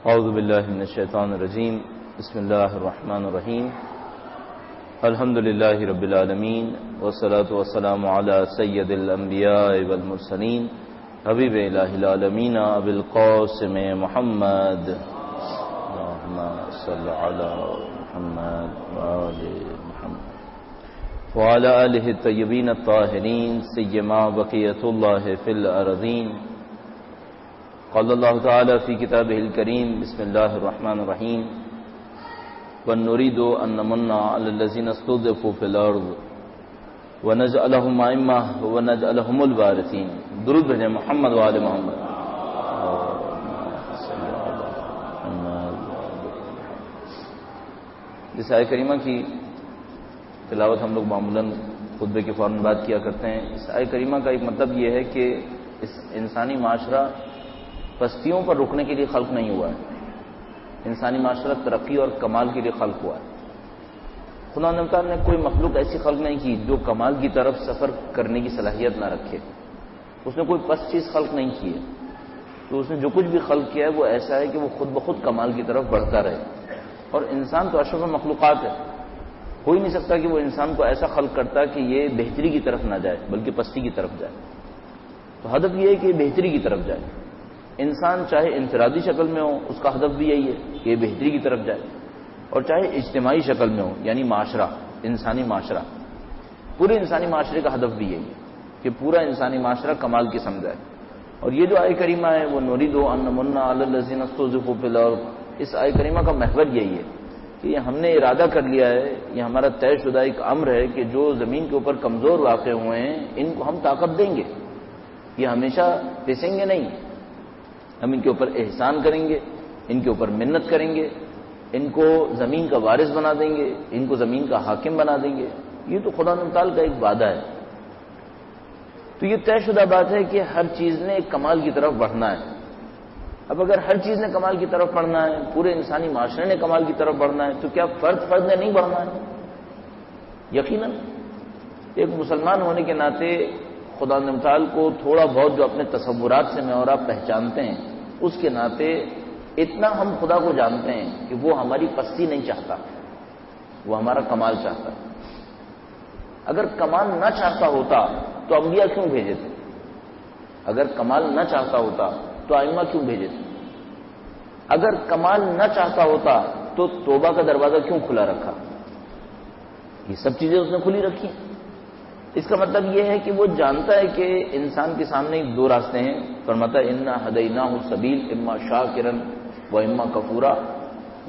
اعوذ باللہ من الشیطان الرجیم بسم اللہ الرحمن الرحیم الحمد للہ رب العالمین والصلاة والسلام علی سید الانبیاء والمرسلین حبیب الہ العالمین ابی القاسم محمد اللہم صل علی محمد وآل محمد وعلى آلہ الطیبین الطاہرین سیما بقیۃ اللہ فی الارضین. قال اللہ تعالی فی کتابہ الکریم بسم اللہ الرحمن الرحیم وَنُرِيدُ أَن نَّمُنَّ عَلَى الَّذِينَ اسْتُضْعِفُوا فِي الْأَرْضِ وَنَجْعَلَهُمْ أَئِمَّةً وَنَجْعَلَهُمُ الْوَارِثِينَ. درود بھیجیں محمد و آل محمد. اس آیت کریمہ کی تلاوت ہم لوگ معمولاً خطبے کے فوراً بعد کیا کرتے ہیں. اس آیت کریمہ کا ایک مطلب یہ ہے کہ اس انسانی معاشرہ پستیوں پر رکنے کے لیے خلق نہیں ہوا ہے. انسانی معاشرہ ترقی اور کمال کے لیے خلق ہوا ہے. خدا نے کوئی مخلوق ایسی خلق نہیں کی جو کمال کی طرف سفر کرنے کی صلاحیت نہ رکھے. اس نے کوئی پست چیز خلق نہیں کی ہے. تو اس نے جو کچھ بھی خلق کیا ہے وہ ایسا ہے کہ وہ خود بخود کمال کی طرف بڑھتا رہے. اور انسان تو اشرف مخلوقات ہے. ہو ہی نہیں سکتا کہ وہ انسان کو ایسا خلق کرتا کہ یہ بہتری کی طرف نہ جائے بلکہ پستی کی طرف جائے. تو ہدف یہ ہے کہ بہتری کی طرف جائے. انسان چاہے انفرادی شکل میں ہو اس کا ہدف بھی یہی ہے کہ یہ بہتری کی طرف جائے, اور چاہے اجتماعی شکل میں ہو یعنی معاشرہ, انسانی معاشرہ, پورے انسانی معاشرے کا ہدف بھی یہی ہے کہ پورا انسانی معاشرہ کمال کی سمجھائے. اور یہ جو آیت کریمہ ہے وہ نُرِيدُ أَن نَّمُنَّ عَلَى الَّذِينَ اسْتُضْعِفُوا فِي الْأَرْضِ, اس آیت کریمہ کا محور یہی ہے کہ یہ ہم نے ارادہ کر لیا ہے, یہ ہمارا طے شدہ ایک امر ہے کہ جو زمین کے اوپر کمزور واقع ہوئے ہیں ان کو ہم طاقت دیں گے. یہ ہمیشہ پسیں گے نہیں, ہم ان کے اوپر احسان کریں گے, ان کے اوپر منت کریں گے, ان کو زمین کا وارث بنا دیں گے, ان کو زمین کا حاکم بنا دیں گے. یہ تو خدا تعالی کا ایک وعدہ ہے. تو یہ طے شدہ بات ہے کہ ہر چیز نے ایک کمال کی طرف بڑھنا ہے. اب اگر ہر چیز نے کمال کی طرف بڑھنا ہے, پورے انسانی معاشرے نے کمال کی طرف بڑھنا ہے, تو کیا فرد نے نہیں بڑھنا ہے؟ یقیناً ایک مسلمان ہونے کے ناطے خدا تعالی کو تھوڑا بہت جو اپنے تصورات سے میں اور آپ پہچانتے ہیں اس کے ناطے اتنا ہم خدا کو جانتے ہیں کہ وہ ہماری پستی نہیں چاہتا, وہ ہمارا کمال چاہتا ہے. اگر کمال نہ چاہتا ہوتا تو انبیاء کیوں بھیجے تھے؟ اگر کمال نہ چاہتا ہوتا تو ائمہ کیوں بھیجے تھے؟ اگر کمال نہ چاہتا ہوتا تو توبہ کا دروازہ کیوں کھلا رکھا؟ یہ سب چیزیں اس نے کھلی رکھی. اس کا مطلب یہ ہے کہ وہ جانتا ہے کہ انسان کے سامنے دو راستے ہیں. فرماتا ہے انا ہدیناہ السبیل اما شاکرا و اما کفورا.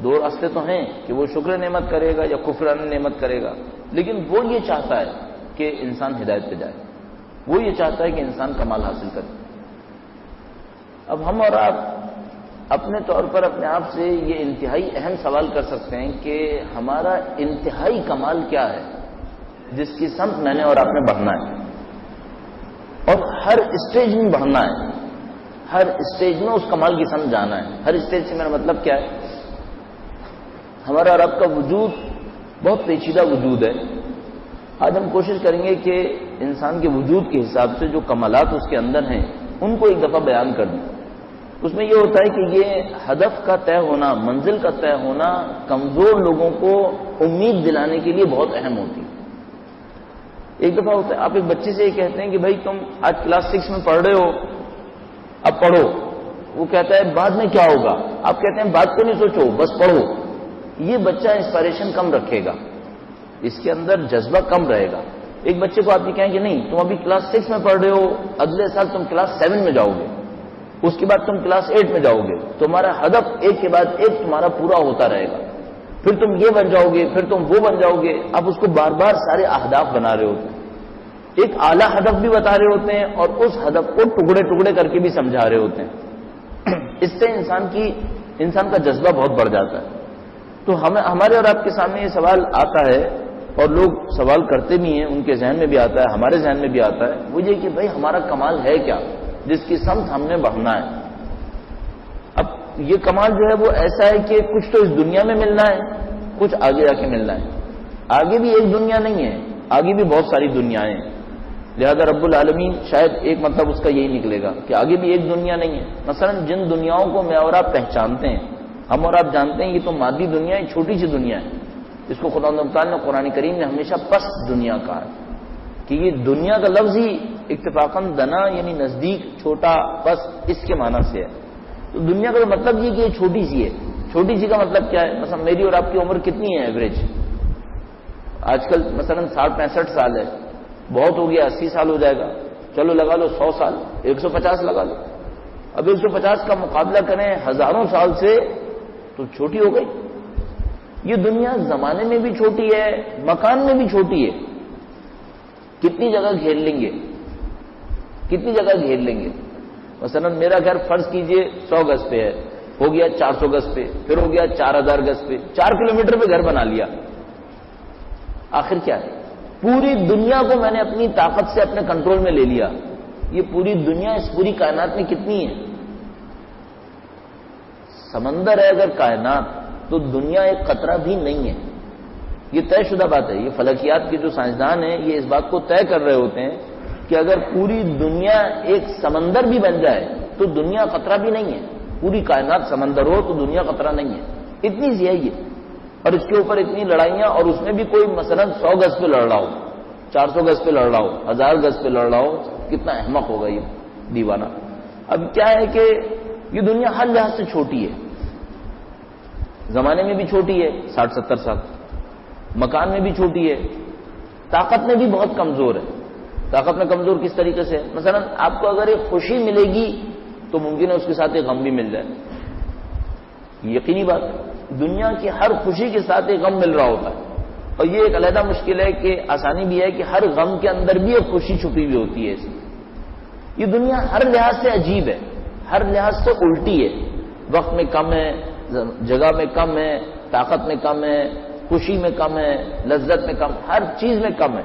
دو راستے تو ہیں کہ وہ شکر نعمت کرے گا یا کفران نعمت کرے گا, لیکن وہ یہ چاہتا ہے کہ انسان ہدایت پہ جائے, وہ یہ چاہتا ہے کہ انسان کمال حاصل کرے. اب ہم اور آپ اپنے طور پر اپنے آپ سے یہ انتہائی اہم سوال کر سکتے ہیں کہ ہمارا انتہائی کمال کیا ہے جس کی سمت میں نے اور آپ نے بڑھنا ہے, اور ہر اسٹیج میں بڑھنا ہے, ہر اسٹیج میں اس کمال کی سمت جانا ہے. ہر اسٹیج سے میرا مطلب کیا ہے؟ ہمارا اور آپ کا وجود بہت پیچیدہ وجود ہے. آج ہم کوشش کریں گے کہ انسان کے وجود کے حساب سے جو کمالات اس کے اندر ہیں ان کو ایک دفعہ بیان کر دیں. اس میں یہ ہوتا ہے کہ یہ ہدف کا طے ہونا, منزل کا طے ہونا کمزور لوگوں کو امید دلانے کے لیے بہت اہم ہوتی ہے. ایک دفعہ ہوتا ہے آپ ایک بچے سے یہ کہتے ہیں کہ بھائی تم آج کلاس 6 میں پڑھ رہے ہو, اب پڑھو. وہ کہتا ہے بعد میں کیا ہوگا؟ آپ کہتے ہیں بعد کو نہیں سوچو, بس پڑھو. یہ بچہ انسپائریشن کم رکھے گا, اس کے اندر جذبہ کم رہے گا. ایک بچے کو آپ یہ کہیں کہ نہیں تم ابھی کلاس 6 میں پڑھ رہے ہو, اگلے سال تم کلاس 7 میں جاؤ گے, اس کے بعد تم کلاس 8 میں جاؤ گے, تمہارا ہدف ایک کے بعد ایک تمہارا پورا ہوتا رہے گا. پھر تم یہ بن جاؤ گے, پھر تم وہ بن جاؤ گے. اب اس کو بار بار سارے اہداف بنا رہے ہوتے ہیں, ایک اعلیٰ ہدف بھی بتا رہے ہوتے ہیں اور اس ہدف کو ٹکڑے ٹکڑے کر کے بھی سمجھا رہے ہوتے ہیں. اس سے انسان کا جذبہ بہت بڑھ جاتا ہے. تو ہمارے اور آپ کے سامنے یہ سوال آتا ہے, اور لوگ سوال کرتے بھی ہیں, ان کے ذہن میں بھی آتا ہے, ہمارے ذہن میں بھی آتا ہے, وہ یہ کہ بھائی ہمارا کمال ہے کیا جس کی سمت ہم نے بڑھنا ہے. اب یہ کمال جو ہے وہ ایسا ہے کہ کچھ تو اس دنیا میں ملنا ہے, کچھ آگے جا کے ملنا ہے. آگے بھی ایک دنیا نہیں ہے, آگے بھی بہت ساری دنیایں ہیں. لہذا رب العالمین شاید ایک مطلب اس کا یہی نکلے گا کہ آگے بھی ایک دنیا نہیں ہے. مثلا جن دنیاؤں کو میں اور آپ پہچانتے ہیں ہم اور آپ جانتے ہیں یہ تو مادی دنیا ہے، چھوٹی سی دنیا ہے، اس کو خدا تعالیٰ نے قرآن کریم میں ہمیشہ پست دنیا کہا ہے کہ یہ دنیا کا لفظ ہی اتفاقاً دنا یعنی نزدیک، چھوٹا، پست اس کے معنی سے ہے. تو دنیا کا مطلب یہ کہ یہ چھوٹی سی ہے. چھوٹی سی کا مطلب کیا ہے؟ مثلا میری اور آپ کی عمر کتنی ہے ایوریج؟ آج کل مثلا 60-65 سال ہے، بہت ہو گیا 80 سال ہو جائے گا، چلو لگا لو 100 سال، 150 لگا لو. اب 150 کا مقابلہ کریں ہزاروں سال سے تو چھوٹی ہو گئی. یہ دنیا زمانے میں بھی چھوٹی ہے، مکان میں بھی چھوٹی ہے. کتنی جگہ گھیر لیں گے، کتنی جگہ گھیر لیں گے. مثلا میرا گھر فرض کیجئے 100 گز پہ ہے، ہو گیا 400 گز پہ، پھر ہو گیا 4000 گز پہ، 4 کلومیٹر پہ گھر بنا لیا. آخر کیا ہے؟ پوری دنیا کو میں نے اپنی طاقت سے اپنے کنٹرول میں لے لیا. یہ پوری دنیا اس پوری کائنات میں کتنی ہے؟ سمندر ہے اگر کائنات تو دنیا ایک قطرہ بھی نہیں ہے. یہ طے شدہ بات ہے. یہ فلکیات کے جو سائنسدان ہیں یہ اس بات کو طے کر رہے ہوتے ہیں کہ اگر پوری دنیا ایک سمندر بھی بن جائے تو دنیا قطرہ بھی نہیں ہے. پوری کائنات سمندر ہو تو دنیا قطرہ نہیں ہے. اتنی سی ہے یہ، اور اس کے اوپر اتنی لڑائیاں، اور اس میں بھی کوئی مثلا 100 گز پہ لڑ رہا ہو، 400 گز پہ لڑ رہا ہو، 1000 گز پہ لڑ رہا ہو. کتنا احمق ہوگا یہ دیوانہ. اب کیا ہے کہ یہ دنیا ہر لحاظ سے چھوٹی ہے. زمانے میں بھی چھوٹی ہے 60-70 سال، مکان میں بھی چھوٹی ہے، طاقت میں بھی بہت کمزور ہے. طاقت میں کمزور کس طریقے سے؟ مثلا آپ کو اگر ایک خوشی ملے گی تو ممکن ہے اس کے ساتھ ایک غم بھی مل جائے. یقینی بات ہے، دنیا کی ہر خوشی کے ساتھ ایک غم مل رہا ہوتا ہے. اور یہ ایک علیحدہ مشکل ہے کہ آسانی بھی ہے کہ ہر غم کے اندر بھی ایک خوشی چھپی ہوئی ہوتی ہے. ایسی یہ دنیا ہر لحاظ سے عجیب ہے، ہر لحاظ سے الٹی ہے. وقت میں کم ہے، جگہ میں کم ہے، طاقت میں کم ہے، خوشی میں کم ہے، لذت میں کم، ہر چیز میں کم ہے.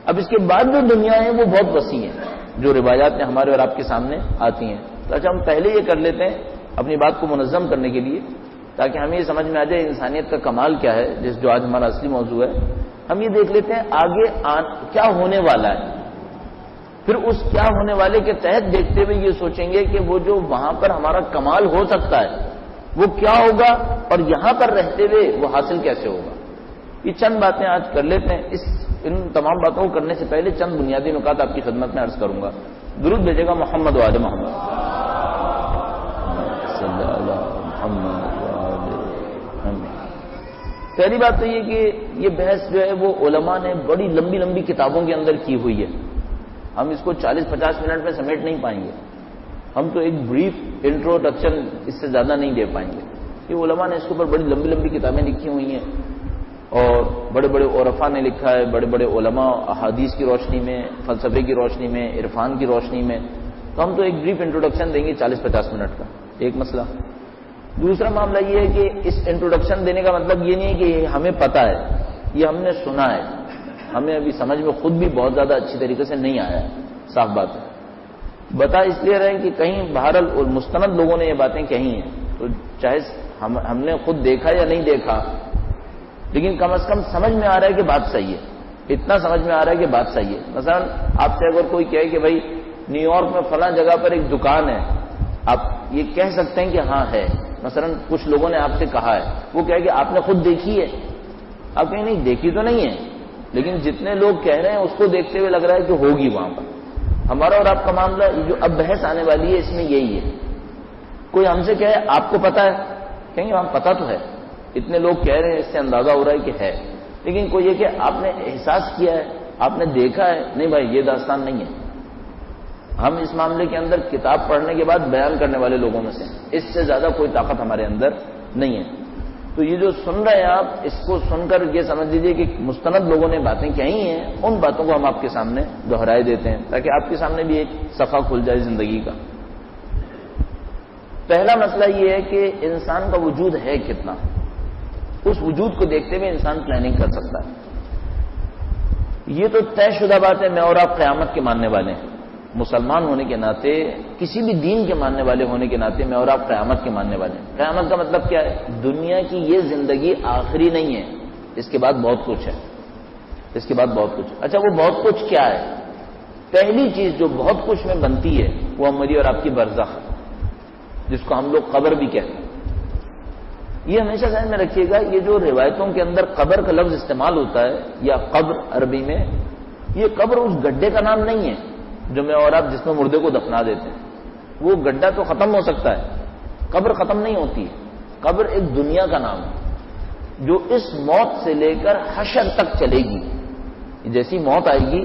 اب اس کے بعد جو دنیا ہے وہ بہت وسیع ہے، جو روایات میں ہمارے اور آپ کے سامنے آتی ہیں. تو اچھا ہم پہلے یہ کر لیتے ہیں اپنی بات کو منظم کرنے کے لیے، تاکہ ہمیں یہ سمجھ میں آ جائے انسانیت کا کمال کیا ہے، جو آج ہمارا اصلی موضوع ہے. ہم یہ دیکھ لیتے ہیں آگے کیا ہونے والا ہے، پھر اس کیا ہونے والے کے تحت دیکھتے ہوئے یہ سوچیں گے کہ وہ جو وہاں پر ہمارا کمال ہو سکتا ہے وہ کیا ہوگا، اور یہاں پر رہتے ہوئے وہ حاصل کیسے ہوگا. یہ چند باتیں آج کر لیتے ہیں. ان تمام باتوں کو کرنے سے پہلے چند بنیادی نکات آپ کی خدمت میں عرض کروں گا. درود بھیجے گا محمد و آل محمد. پہلی بات تو یہ کہ یہ بحث جو ہے وہ علماء نے بڑی لمبی لمبی کتابوں کے اندر کی ہوئی ہے. ہم اس کو 40-50 منٹ میں سمیٹ نہیں پائیں گے. ہم تو ایک بریف انٹروڈکشن اس سے زیادہ نہیں دے پائیں گے. یہ علماء نے اس کے اوپر بڑی لمبی لمبی کتابیں لکھی ہوئی ہیں، اور بڑے بڑے عرفاء نے لکھا ہے، بڑے بڑے علماء احادیث کی روشنی میں، فلسفے کی روشنی میں، عرفان کی روشنی میں. تو ہم تو ایک بریف انٹروڈکشن دیں گے 40-50 منٹ کا. ایک مسئلہ. دوسرا معاملہ یہ ہے کہ اس انٹروڈکشن دینے کا مطلب یہ نہیں ہے کہ یہ ہمیں پتہ ہے، یہ ہم نے سنا ہے، ہمیں ابھی سمجھ میں خود بھی بہت زیادہ اچھی طریقے سے نہیں آیا ہے. صاف بات ہے. بتا اس لیے رہے کہ کہیں بہرحال مستند لوگوں نے یہ باتیں کہی ہیں، تو چاہے ہم نے خود دیکھا یا نہیں دیکھا، لیکن کم از کم سمجھ میں آ رہا ہے کہ بات صحیح ہے. اتنا سمجھ میں آ رہا ہے کہ بات صحیح ہے. مثلا آپ سے اگر کوئی کہے کہ بھائی نیو یارک میں فلاں جگہ پر ایک دکان ہے، آپ یہ کہہ سکتے ہیں کہ ہاں ہے. مثلا کچھ لوگوں نے آپ سے کہا ہے، وہ کہے کہ آپ نے خود دیکھی ہے. آپ کہیں نہیں دیکھی تو نہیں ہے، لیکن جتنے لوگ کہہ رہے ہیں اس کو دیکھتے ہوئے لگ رہا ہے کہ ہوگی وہاں پر. ہمارا اور آپ کا معاملہ جو اب بحث آنے والی ہے اس میں یہی ہے. کوئی ہم سے کہے آپ کو پتا ہے، کہیں گے ہاں پتا تو ہے، اتنے لوگ کہہ رہے ہیں اس سے اندازہ ہو رہا ہے کہ ہے. لیکن کوئی یہ کہ آپ نے احساس کیا ہے، آپ نے دیکھا ہے، نہیں بھائی یہ داستان نہیں ہے. ہم اس معاملے کے اندر کتاب پڑھنے کے بعد بیان کرنے والے لوگوں میں سے، اس سے زیادہ کوئی طاقت ہمارے اندر نہیں ہے. تو یہ جو سن رہے ہیں آپ، اس کو سن کر یہ سمجھ لیجیے کہ مستند لوگوں نے باتیں کہی ہیں، ان باتوں کو ہم آپ کے سامنے دہرائے دیتے ہیں تاکہ آپ کے سامنے بھی ایک صفحہ کھل جائے زندگی کا. پہلا مسئلہ یہ ہے کہ انسان کا وجود ہے کتنا. اس وجود کو دیکھتے ہوئے انسان پلاننگ کر سکتا ہے. یہ تو طے شدہ بات ہے. میں اور آپ قیامت کے ماننے والے ہیں، مسلمان ہونے کے ناطے، کسی بھی دین کے ماننے والے ہونے کے ناطے میں اور آپ قیامت کے ماننے والے ہیں. قیامت کا مطلب کیا ہے؟ دنیا کی یہ زندگی آخری نہیں ہے، اس کے بعد بہت کچھ ہے. اس کے بعد بہت کچھ. اچھا وہ بہت کچھ کیا ہے؟ پہلی چیز جو بہت کچھ میں بنتی ہے وہ میری اور آپ کی برزخ، جس کو ہم لوگ قبر بھی کہتے ہیں. یہ ہمیشہ ذہن میں رکھیے گا، یہ جو روایتوں کے اندر قبر کا لفظ استعمال ہوتا ہے یا قبر عربی میں، یہ قبر اس گڈھے کا نام نہیں ہے جو میں اور آپ جس میں مردے کو دفنا دیتے ہیں. وہ گڈھا تو ختم ہو سکتا ہے، قبر ختم نہیں ہوتی ہے. قبر ایک دنیا کا نام ہے جو اس موت سے لے کر حشر تک چلے گی. جیسی موت آئے گی،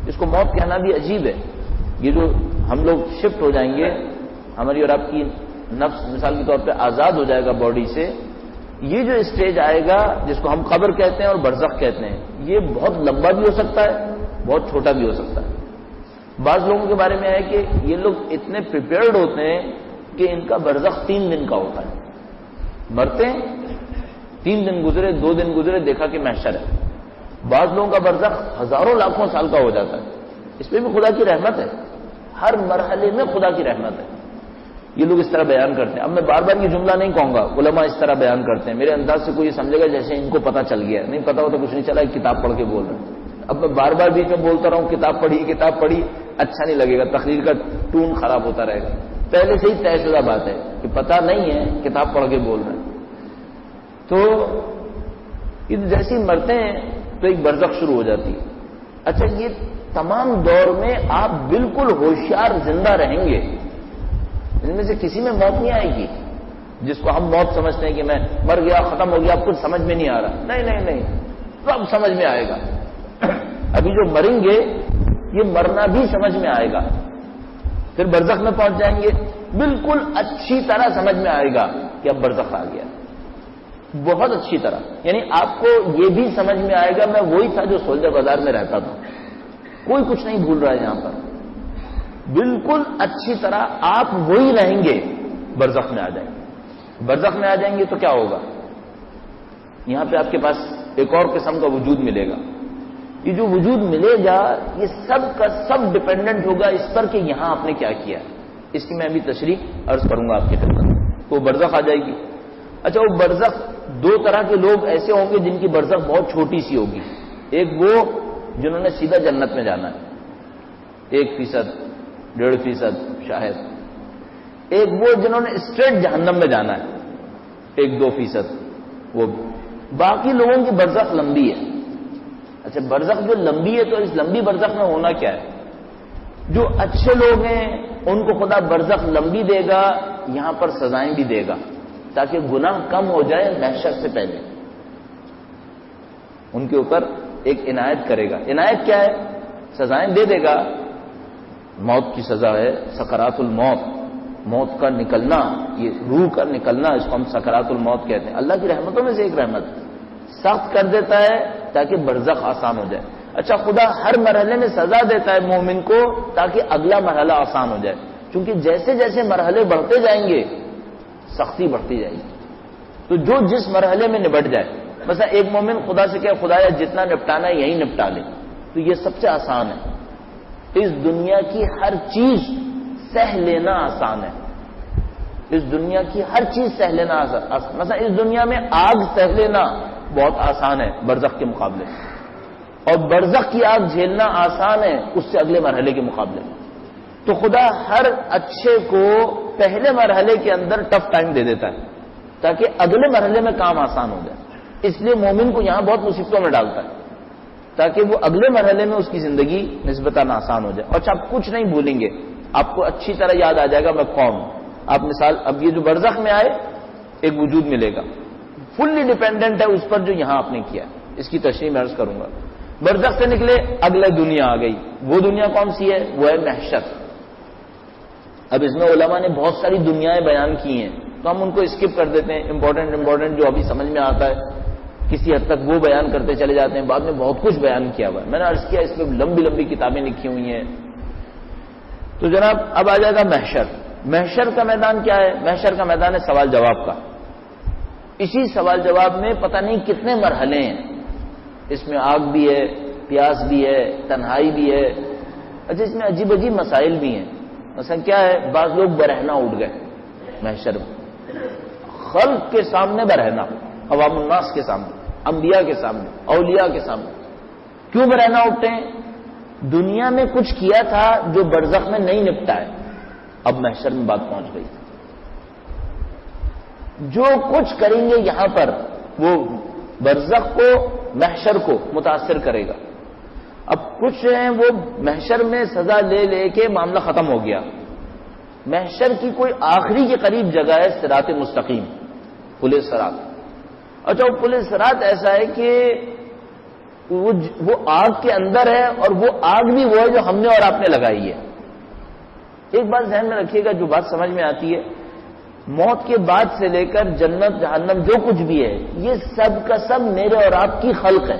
اس کو موت کہنا بھی عجیب ہے. یہ جو ہم لوگ شفٹ ہو جائیں گے، ہماری اور آپ کی نفس مثال کے طور پہ آزاد ہو جائے گا باڈی سے، یہ جو اسٹیج آئے گا جس کو ہم قبر کہتے ہیں اور برزخ کہتے ہیں، یہ بہت لمبا بھی ہو سکتا ہے، بہت چھوٹا بھی ہو سکتا ہے. بعض لوگوں کے بارے میں ہے کہ یہ لوگ اتنے پریپیئرڈ ہوتے ہیں کہ ان کا برزخ 3 دن کا ہوتا ہے. مرتے ہیں، 3 دن گزرے، 2 دن گزرے، دیکھا کہ محشر ہے. بعض لوگوں کا برزخ ہزاروں لاکھوں سال کا ہو جاتا ہے. اس پہ بھی خدا کی رحمت ہے، ہر مرحلے میں خدا کی رحمت ہے. یہ لوگ اس طرح بیان کرتے ہیں. اب میں بار بار یہ جملہ نہیں کہوں گا، علماء اس طرح بیان کرتے ہیں. میرے انداز سے کوئی یہ سمجھے گا جیسے ان کو پتہ چل گیا ہے. نہیں پتا ہو تو کچھ نہیں چلا، ایک کتاب پڑھ کے بول رہے ہیں. اب میں بار بار بیچ میں بولتا رہا ہوں کتاب پڑھی، اچھا نہیں لگے گا، تقریر کا ٹون خراب ہوتا رہے گا. پہلے سے ہی طے شدہ بات ہے کہ پتہ نہیں ہے، کتاب پڑھ کے بول رہے ہیں. تو جیسے ہی مرتے ہیں تو ایک برزخ شروع ہو جاتی ہے. اچھا، یہ تمام دور میں آپ بالکل ہوشیار زندہ رہیں گے. ان میں سے کسی میں موت نہیں آئے گی جس کو ہم موت سمجھتے ہیں کہ میں مر گیا، ختم ہو گیا، اب کچھ سمجھ میں نہیں آ رہا. نہیں، سب سمجھ میں آئے گا. ابھی جو مریں گے یہ مرنا بھی سمجھ میں آئے گا. پھر برزخ میں پہنچ جائیں گے، بالکل اچھی طرح سمجھ میں آئے گا کہ اب برزخ آ گیا، بہت اچھی طرح. یعنی آپ کو یہ بھی سمجھ میں آئے گا میں وہی تھا جو سولجر بازار میں رہتا تھا. کوئی کچھ نہیں بھول رہا ہے یہاں پر. بالکل اچھی طرح آپ وہی رہیں گے. برزخ میں آ جائیں گے. برزخ میں آ جائیں گے تو کیا ہوگا؟ یہاں پہ آپ کے پاس ایک اور قسم کا وجود ملے گا. یہ جو وجود ملے گا یہ سب کا سب ڈپینڈنٹ ہوگا اس پر کہ یہاں آپ نے کیا کیا. اس کی میں ابھی تشریح عرض کروں گا آپ کی خدمت. تو برزخ آ جائے گی. اچھا، وہ برزخ 2 طرح کے لوگ ایسے ہوں گے جن کی برزخ بہت چھوٹی سی ہوگی. ایک وہ جنہوں نے سیدھا جنت میں جانا ہے، 1%، 1.5% شاید. ایک وہ جنہوں نے اسٹریٹ جہنم میں جانا ہے، 1-2%. وہ باقی لوگوں کی برزخ لمبی ہے. اچھا، برزخ جو لمبی ہے تو اس لمبی برزخ میں ہونا کیا ہے؟ جو اچھے لوگ ہیں ان کو خدا برزخ لمبی دے گا، یہاں پر سزائیں بھی دے گا تاکہ گناہ کم ہو جائے محشر سے پہلے. ان کے اوپر ایک عنایت کرے گا. عنایت کیا ہے؟ سزائیں دے دے گا. موت کی سزا ہے سکرات الموت، موت کا نکلنا، یہ روح کا نکلنا، اس کو ہم سکرات الموت کہتے ہیں. اللہ کی رحمتوں میں سے ایک رحمت، سخت کر دیتا ہے تاکہ برزخ آسان ہو جائے. اچھا، خدا ہر مرحلے میں سزا دیتا ہے مومن کو تاکہ اگلا مرحلہ آسان ہو جائے. کیونکہ جیسے جیسے مرحلے بڑھتے جائیں گے سختی بڑھتی جائے گی. تو جو جس مرحلے میں نبٹ جائے، مثلا ایک مومن خدا سے کہے خدایا جتنا نپٹانا ہے یہی نپٹا لے، تو یہ سب سے آسان ہے. اس دنیا کی ہر چیز سہ لینا آسان ہے. اس دنیا کی ہر چیز سہ لینا آسان. مثلا اس دنیا میں آگ سہ لینا بہت آسان ہے برزخ کے مقابلے، اور برزخ کی آگ جھیلنا آسان ہے اس سے اگلے مرحلے کے مقابلے. تو خدا ہر اچھے کو پہلے مرحلے کے اندر ٹف ٹائم دے دیتا ہے تاکہ اگلے مرحلے میں کام آسان ہو جائے. اس لیے مومن کو یہاں بہت مصیبتوں میں ڈالتا ہے تاکہ وہ اگلے مرحلے میں اس کی زندگی نسبتاً آسان ہو جائے. اور آپ کچھ نہیں بھولیں گے، آپ کو اچھی طرح یاد آ جائے گا میں کون ہوں. آپ مثال، اب یہ جو برزخ میں آئے ایک وجود ملے گا، فلی ڈیپینڈنٹ ہے اس پر جو یہاں آپ نے کیا. اس کی تشریح میں عرض کروں گا. برزخ سے نکلے اگلے دنیا آ گئی. وہ دنیا کون سی ہے؟ وہ ہے محشر. اب اس میں علماء نے بہت ساری دنیایں بیان کی ہیں تو ہم ان کو اسکپ کر دیتے ہیں. امپورٹنٹ جو ابھی سمجھ میں آتا ہے کسی حد تک وہ بیان کرتے چلے جاتے ہیں. بعد میں بہت کچھ بیان کیا ہوا ہے. میں نے عرض کیا اس پہ لمبی لمبی کتابیں لکھی ہوئی ہیں. تو جناب اب آ جائے گا محشر. محشر کا میدان کیا ہے؟ محشر کا میدان ہے سوال جواب کا. اسی سوال جواب میں پتہ نہیں کتنے مرحلے ہیں. اس میں آگ بھی ہے، پیاس بھی ہے، تنہائی بھی ہے. اچھا، اس میں عجیب عجیب مسائل بھی ہیں. مثلا کیا ہے؟ بعض لوگ برہنہ اٹھ گئے محشر میں، خلق کے سامنے برہنہ، عوام الناس کے سامنے، انبیاء کے سامنے، اولیاء کے سامنے. کیوں برہنہ اٹھتے ہیں؟ دنیا میں کچھ کیا تھا جو برزخ میں نہیں نپٹا ہے، اب محشر میں بات پہنچ گئی. جو کچھ کریں گے یہاں پر وہ برزخ کو، محشر کو متاثر کرے گا. اب کچھ ہیں وہ محشر میں سزا لے لے کے معاملہ ختم ہو گیا. محشر کی کوئی آخری کے قریب جگہ ہے صراط مستقیم، پل صراط. اچھا وہ پل صراط ایسا ہے کہ وہ آگ کے اندر ہے، اور وہ آگ بھی وہ ہے جو ہم نے اور آپ نے لگائی ہے. ایک بات ذہن میں رکھیے گا جو بات سمجھ میں آتی ہے، موت کے بعد سے لے کر جنت جہنم جو کچھ بھی ہے یہ سب کا سب میرے اور آپ کی خلق ہے.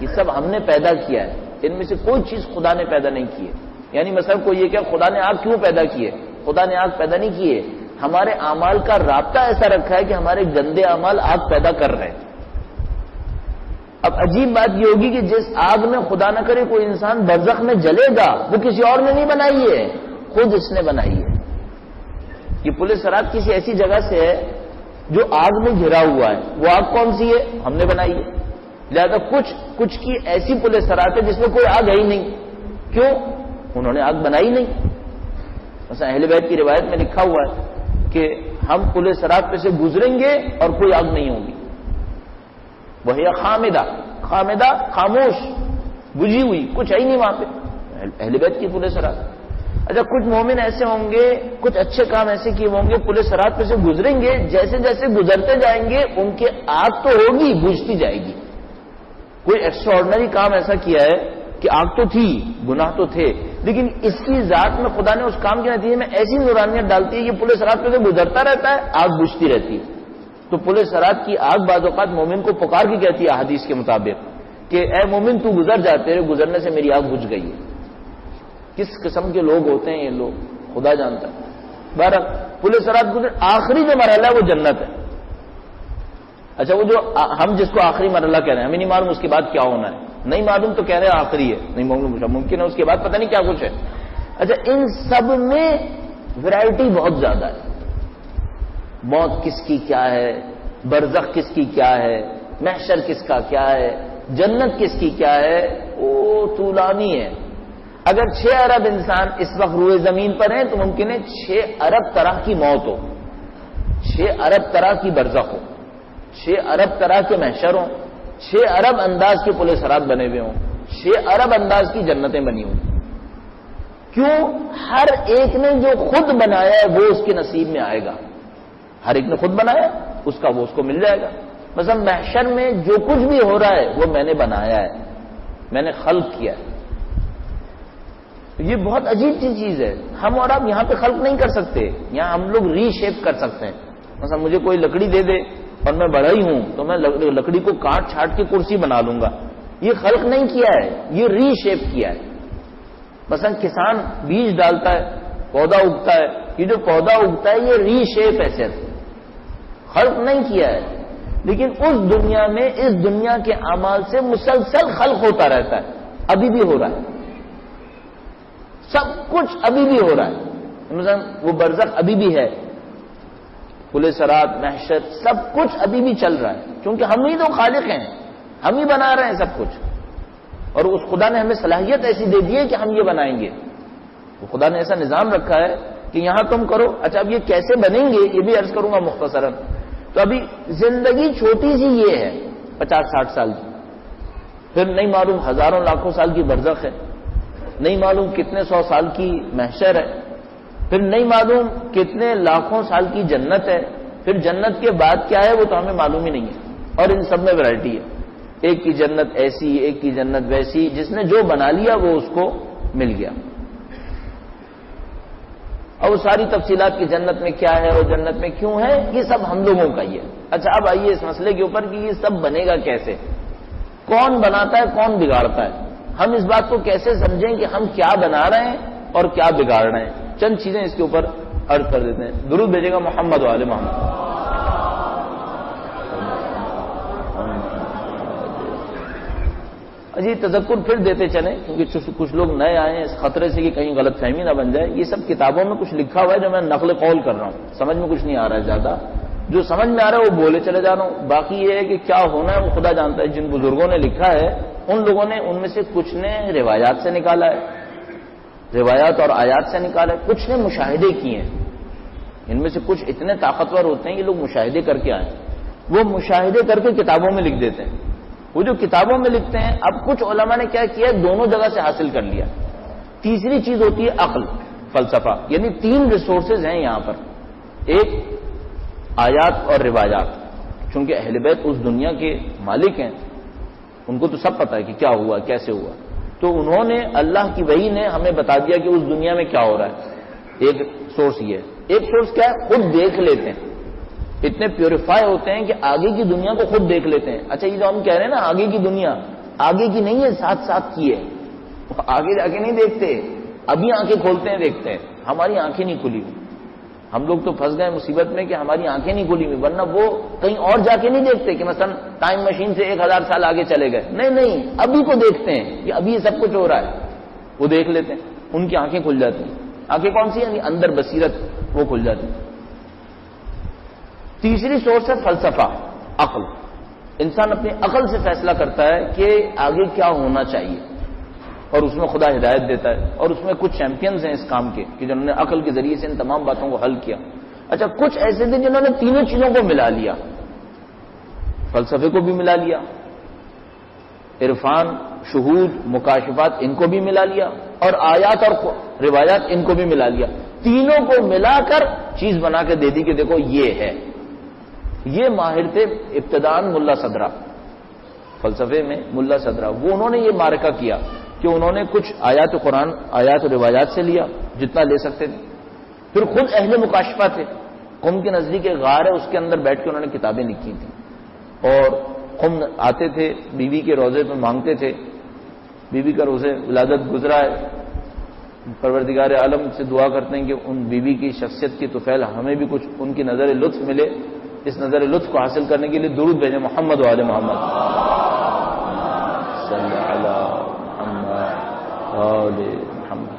یہ سب ہم نے پیدا کیا ہے. ان میں سے کوئی چیز خدا نے پیدا نہیں کی ہے. یعنی مثلا کوئی یہ کہ خدا نے آگ کیوں پیدا کی ہے؟ خدا نے آگ پیدا نہیں کی ہے. ہمارے اعمال کا رابطہ ایسا رکھا ہے کہ ہمارے گندے اعمال آگ پیدا کر رہے ہیں. اب عجیب بات یہ ہوگی کہ جس آگ میں خدا نہ کرے کوئی انسان برزخ میں جلے گا، وہ کسی اور نے نہیں بنائی ہے، خود اس نے بنائی ہے. یہ پل صراط کسی ایسی جگہ سے ہے جو آگ میں گھرا ہوا ہے. وہ آگ کون سی ہے؟ ہم نے بنائی ہے. لہذا کچھ کی ایسی پل صراط ہے جس میں کوئی آگ ہے ہی نہیں. کیوں؟ انہوں نے آگ بنائی نہیں. مثلا اہل بیت کی روایت میں لکھا ہوا ہے کہ ہم پل صراط پہ سے گزریں گے اور کوئی آگ نہیں ہوگی. وہی خامدہ، خامدہ خاموش، بجھی ہوئی، کچھ ہے ہی نہیں وہاں پہ. اہل بیت کی پل صراط. اچھا کچھ مومن ایسے ہوں گے، کچھ اچھے کام ایسے کیے ہوں گے، پل صراط پہ سے گزریں گے، جیسے جیسے گزرتے جائیں گے ان کے آگ تو ہوگی، بجھتی جائے گی. کوئی ایکسٹرا آرڈنری کام ایسا کیا ہے کہ آگ تو تھی، گناہ تو تھے، لیکن اس کی ذات میں خدا نے اس کام کے نتیجے میں ایسی نورانیت ڈالتی ہے کہ پل صراط پہ سے گزرتا رہتا ہے، آگ بجھتی رہتی ہے. تو پل صراط کی آگ بعض اوقات مومن کو پکار کے کہتی ہے احادیث کے مطابق کہ اے مومن تو گزر جا، تیرے گزرنے سے میری آگ بجھ گئی ہے. کس قسم کے لوگ ہوتے ہیں یہ لوگ، خدا جانتا ہے. بہرحال پل صراط گزر، آخری جو مرحلہ ہے وہ جنت ہے. اچھا وہ جو ہم جس کو آخری مرحلہ کہہ رہے ہیں، ہمیں نہیں معلوم اس کے بعد کیا ہونا ہے. نہیں معلوم تو کہہ رہے ہیں آخری ہے، نہیں ممکن ہے اس کے بعد پتہ نہیں کیا کچھ ہے. اچھا ان سب میں ویرائٹی بہت زیادہ ہے. موت کس کی کیا ہے، برزخ کس کی کیا ہے، محشر کس کا کیا ہے، جنت کس کی کیا ہے، وہ طولانی ہے. اگر 6 ارب انسان اس وقت روئے زمین پر ہیں تو ممکن ہے 6 ارب طرح کی موت ہو، 6 ارب طرح کی برزخ ہو، 6 ارب طرح کے محشر ہوں، 6 ارب انداز کے پل صراط بنے ہوئے ہوں، 6 ارب انداز کی جنتیں بنی ہوں. کیوں؟ ہر ایک نے جو خود بنایا ہے وہ اس کے نصیب میں آئے گا. ہر ایک نے خود بنایا اس کا وہ اس کو مل جائے گا. مثلا محشر میں جو کچھ بھی ہو رہا ہے وہ میں نے بنایا ہے، میں نے خلق کیا ہے. یہ بہت عجیب سی چیز ہے. ہم اور آپ یہاں پہ خلق نہیں کر سکتے، یہاں ہم لوگ ری شیپ کر سکتے ہیں. مثلا مجھے کوئی لکڑی دے دے اور میں بڑا ہی ہوں تو میں لکڑی کو کاٹ چھاٹ کے کرسی بنا لوں گا. یہ خلق نہیں کیا ہے، یہ ری شیپ کیا ہے. مثلا کسان بیج ڈالتا ہے، پودا اگتا ہے، یہ جو پودا اگتا ہے یہ ری شیپ ہے، صرف خلق نہیں کیا ہے. لیکن اس دنیا میں اس دنیا کے اعمال سے مسلسل خلق ہوتا رہتا ہے. ابھی بھی ہو رہا ہے، سب کچھ ابھی بھی ہو رہا ہے. مثلا وہ برزخ ابھی بھی ہے، پل صراط، محشر، سب کچھ ابھی بھی چل رہا ہے. کیونکہ ہم ہی تو خالق ہیں، ہم ہی بنا رہے ہیں سب کچھ. اور اس خدا نے ہمیں صلاحیت ایسی دے دی ہے کہ ہم یہ بنائیں گے. وہ خدا نے ایسا نظام رکھا ہے کہ یہاں تم کرو. اچھا اب یہ کیسے بنیں گے یہ بھی عرض کروں گا مختصراً. تو ابھی زندگی چھوٹی سی یہ ہے 50-60 سال کی، پھر نہیں معلوم ہزاروں لاکھوں سال کی برزخ ہے، نہیں معلوم کتنے 100 سال کی محشر ہے، پھر نہیں معلوم کتنے لاکھوں سال کی جنت ہے، پھر جنت کے بعد کیا ہے وہ تو ہمیں معلوم ہی نہیں ہے. اور ان سب میں ورائٹی ہے. ایک کی جنت ایسی، ایک کی جنت ویسی، جس نے جو بنا لیا وہ اس کو مل گیا. اور وہ ساری تفصیلات کی جنت میں کیا ہے اور جنت میں کیوں ہے یہ سب ہم لوگوں کا ہی ہے. اچھا اب آئیے اس مسئلے کے اوپر کہ یہ سب بنے گا کیسے، کون بناتا ہے کون بگاڑتا ہے. ہم اس بات کو کیسے سمجھیں کہ ہم کیا بنا رہے ہیں اور کیا بگاڑ رہے ہیں. چند چیزیں اس کے اوپر عرض کر دیتے ہیں. درود بھیجے گا محمد و آل محمد. جی تذکر پھر دیتے چلیں کیونکہ کچھ لوگ نئے آئے ہیں، اس خطرے سے کہ کہیں غلط فہمی نہ بن جائے. یہ سب کتابوں میں کچھ لکھا ہوا ہے جو میں نقل قول کر رہا ہوں، سمجھ میں کچھ نہیں آ رہا ہے زیادہ. جو سمجھ میں آ رہا ہے وہ بولے چلے جا رہا ہوں. باقی یہ ہے کہ کیا ہونا ہے وہ خدا جانتا ہے. جن بزرگوں نے لکھا ہے ان لوگوں نے ان میں سے کچھ نے روایات سے نکالا ہے، روایات اور آیات سے نکالا ہے، کچھ نے مشاہدے کیے ہیں. ان میں سے کچھ اتنے طاقتور ہوتے ہیں کہ لوگ مشاہدے کر کے آئیں، وہ مشاہدے کر کے کتابوں میں لکھ دیتے ہیں. وہ جو کتابوں میں لکھتے ہیں، اب کچھ علماء نے کیا کیا، دونوں جگہ سے حاصل کر لیا. تیسری چیز ہوتی ہے عقل، فلسفہ. یعنی 3 ریسورسز ہیں یہاں پر. ایک آیات اور روایات، چونکہ اہل بیت اس دنیا کے مالک ہیں، ان کو تو سب پتہ ہے کہ کیا ہوا کیسے ہوا، تو انہوں نے اللہ کی وحی نے ہمیں بتا دیا کہ اس دنیا میں کیا ہو رہا ہے. ایک سورس یہ ہے. ایک سورس کیا ہے، خود دیکھ لیتے ہیں، اتنے پیوریفائی ہوتے ہیں کہ آگے کی دنیا کو خود دیکھ لیتے ہیں. اچھا یہ جو ہم کہہ رہے ہیں نا آگے کی دنیا، آگے کی نہیں ہے، ساتھ ساتھ کی ہے. آگے جا کے نہیں دیکھتے، ابھی آنکھیں کھولتے ہیں دیکھتے ہیں. ہماری آنکھیں نہیں کھلی ہوئی. ہم لوگ تو پھنس گئے مصیبت میں کہ ہماری آنکھیں نہیں کھلی ہوئی، ورنہ وہ کہیں اور جا کے نہیں دیکھتے کہ مثلا ٹائم مشین سے 1000 سال آگے چلے گئے. نہیں، ابھی کو دیکھتے ہیں کہ ابھی یہ سب کچھ ہو رہا ہے. وہ دیکھ لیتے ہیں، ان کی آنکھیں کھل جاتی ہیں. آنکھیں کون سی؟ یعنی اندر بصیرت وہ کھل جاتی ہے. تیسری سورس ہے فلسفہ، عقل. انسان اپنی عقل سے فیصلہ کرتا ہے کہ آگے کیا ہونا چاہیے، اور اس میں خدا ہدایت دیتا ہے. اور اس میں کچھ چیمپئنز ہیں اس کام کے کہ جنہوں نے عقل کے ذریعے سے ان تمام باتوں کو حل کیا. اچھا کچھ ایسے تھے جنہوں نے تینوں چیزوں کو ملا لیا، فلسفے کو بھی ملا لیا، عرفان، شہود، مکاشفات ان کو بھی ملا لیا، اور آیات اور روایات ان کو بھی ملا لیا. تینوں کو ملا کر چیز بنا کے دے دی کہ دیکھو یہ ہے. یہ ماہر تھے ابتداءً ملا صدرہ، فلسفے میں ملا صدرہ. وہ انہوں نے یہ معرکہ کیا کہ انہوں نے کچھ آیات قرآن، آیات و روایات سے لیا جتنا لے سکتے تھے. پھر خود اہل مکاشفہ تھے، قم کے نزدیک ایک غار ہے، اس کے اندر بیٹھ کے انہوں نے کتابیں لکھی تھیں. اور قم آتے تھے، بیوی کے روزے میں مانگتے تھے. بیوی کا روزے ولادت گزرا ہے، پروردگار عالم سے دعا کرتے ہیں کہ ان بیوی کی شخصیت کی طفیل ہمیں بھی کچھ ان کی نظر لطف ملے. اس نظر لطف کو حاصل کرنے کے لیے درود بھیجیں محمد و آل محمد صلی اللہ علیہ محمد.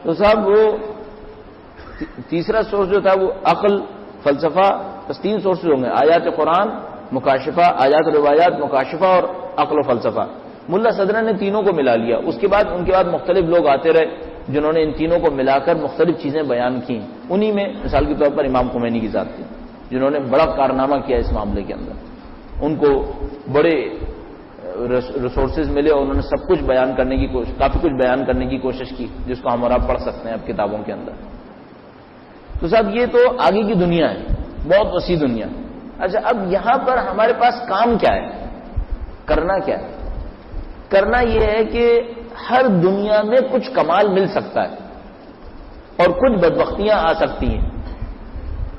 تو صاحب وہ تیسرا سورس جو تھا وہ عقل، فلسفہ. بس 3 سورسز ہوں گے، آیات قرآن، مکاشفہ، آیات روایات، مکاشفہ، اور عقل و فلسفہ. ملا صدرہ نے تینوں کو ملا لیا. اس کے بعد ان کے بعد مختلف لوگ آتے رہے جنہوں نے ان تینوں کو ملا کر مختلف چیزیں بیان کی. انہی میں مثال کے طور پر امام خمینی کی ذات تھی، جنہوں نے بڑا کارنامہ کیا اس معاملے کے اندر. ان کو بڑے ریسورسز ملے اور انہوں نے سب کچھ بیان کرنے کی کوشش، کافی کچھ بیان کرنے کی کوشش کی جس کو ہم اور آپ پڑھ سکتے ہیں اب کتابوں کے اندر. تو صاحب یہ تو آگے کی دنیا ہے، بہت وسیع دنیا. اچھا اب یہاں پر ہمارے پاس کام کیا ہے، کرنا کیا ہے؟ کرنا یہ ہے کہ ہر دنیا میں کچھ کمال مل سکتا ہے اور کچھ بدبختیاں آ سکتی ہیں.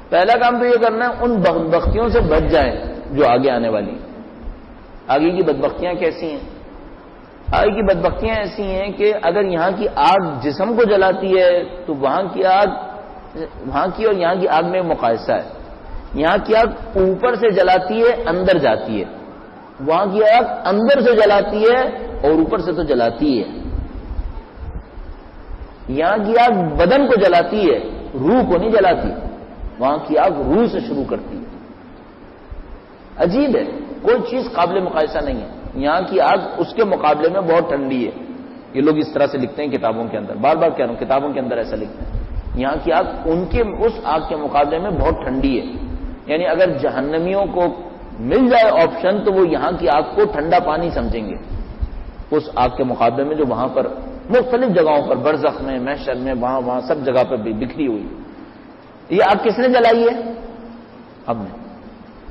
پہلا کام تو یہ کرنا ہے ان بدبختیوں سے بچ جائیں جو آگے آنے والی ہیں. آگے کی بدبختیاں کیسی ہیں؟ آگے کی بدبختیاں ایسی ہیں کہ اگر یہاں کی آگ جسم کو جلاتی ہے تو وہاں کی آگ، وہاں کی اور یہاں کی آگ میں مقایسہ ہے. یہاں کی آگ اوپر سے جلاتی ہے، اندر جاتی ہے. وہاں کی آگ اندر سے جلاتی ہے اور اوپر سے تو جلاتی ہے. یہاں کی آگ بدن کو جلاتی ہے، روح کو نہیں جلاتی. وہاں کی آگ روح سے شروع کرتی ہے. عجیب ہے، کوئی چیز قابل مقایسہ نہیں ہے. یہاں کی آگ اس کے مقابلے میں بہت ٹھنڈی ہے. یہ لوگ اس طرح سے لکھتے ہیں کتابوں کے اندر، بار بار کہہ رہا ہوں کتابوں کے اندر ایسا لکھتے ہیں. یہاں کی آگ ان کے اس آگ کے مقابلے میں بہت ٹھنڈی ہے. یعنی اگر جہنمیوں کو مل جائے آپشن تو وہ یہاں کی آگ کو ٹھنڈا پانی سمجھیں گے اس آگ کے مقابلے میں جو وہاں پر مختلف جگہوں پر، برزخ میں، محشر میں، وہاں سب جگہ پر بکھری ہوئی. یہ آگ کس نے جلائی ہے؟ ہم نے،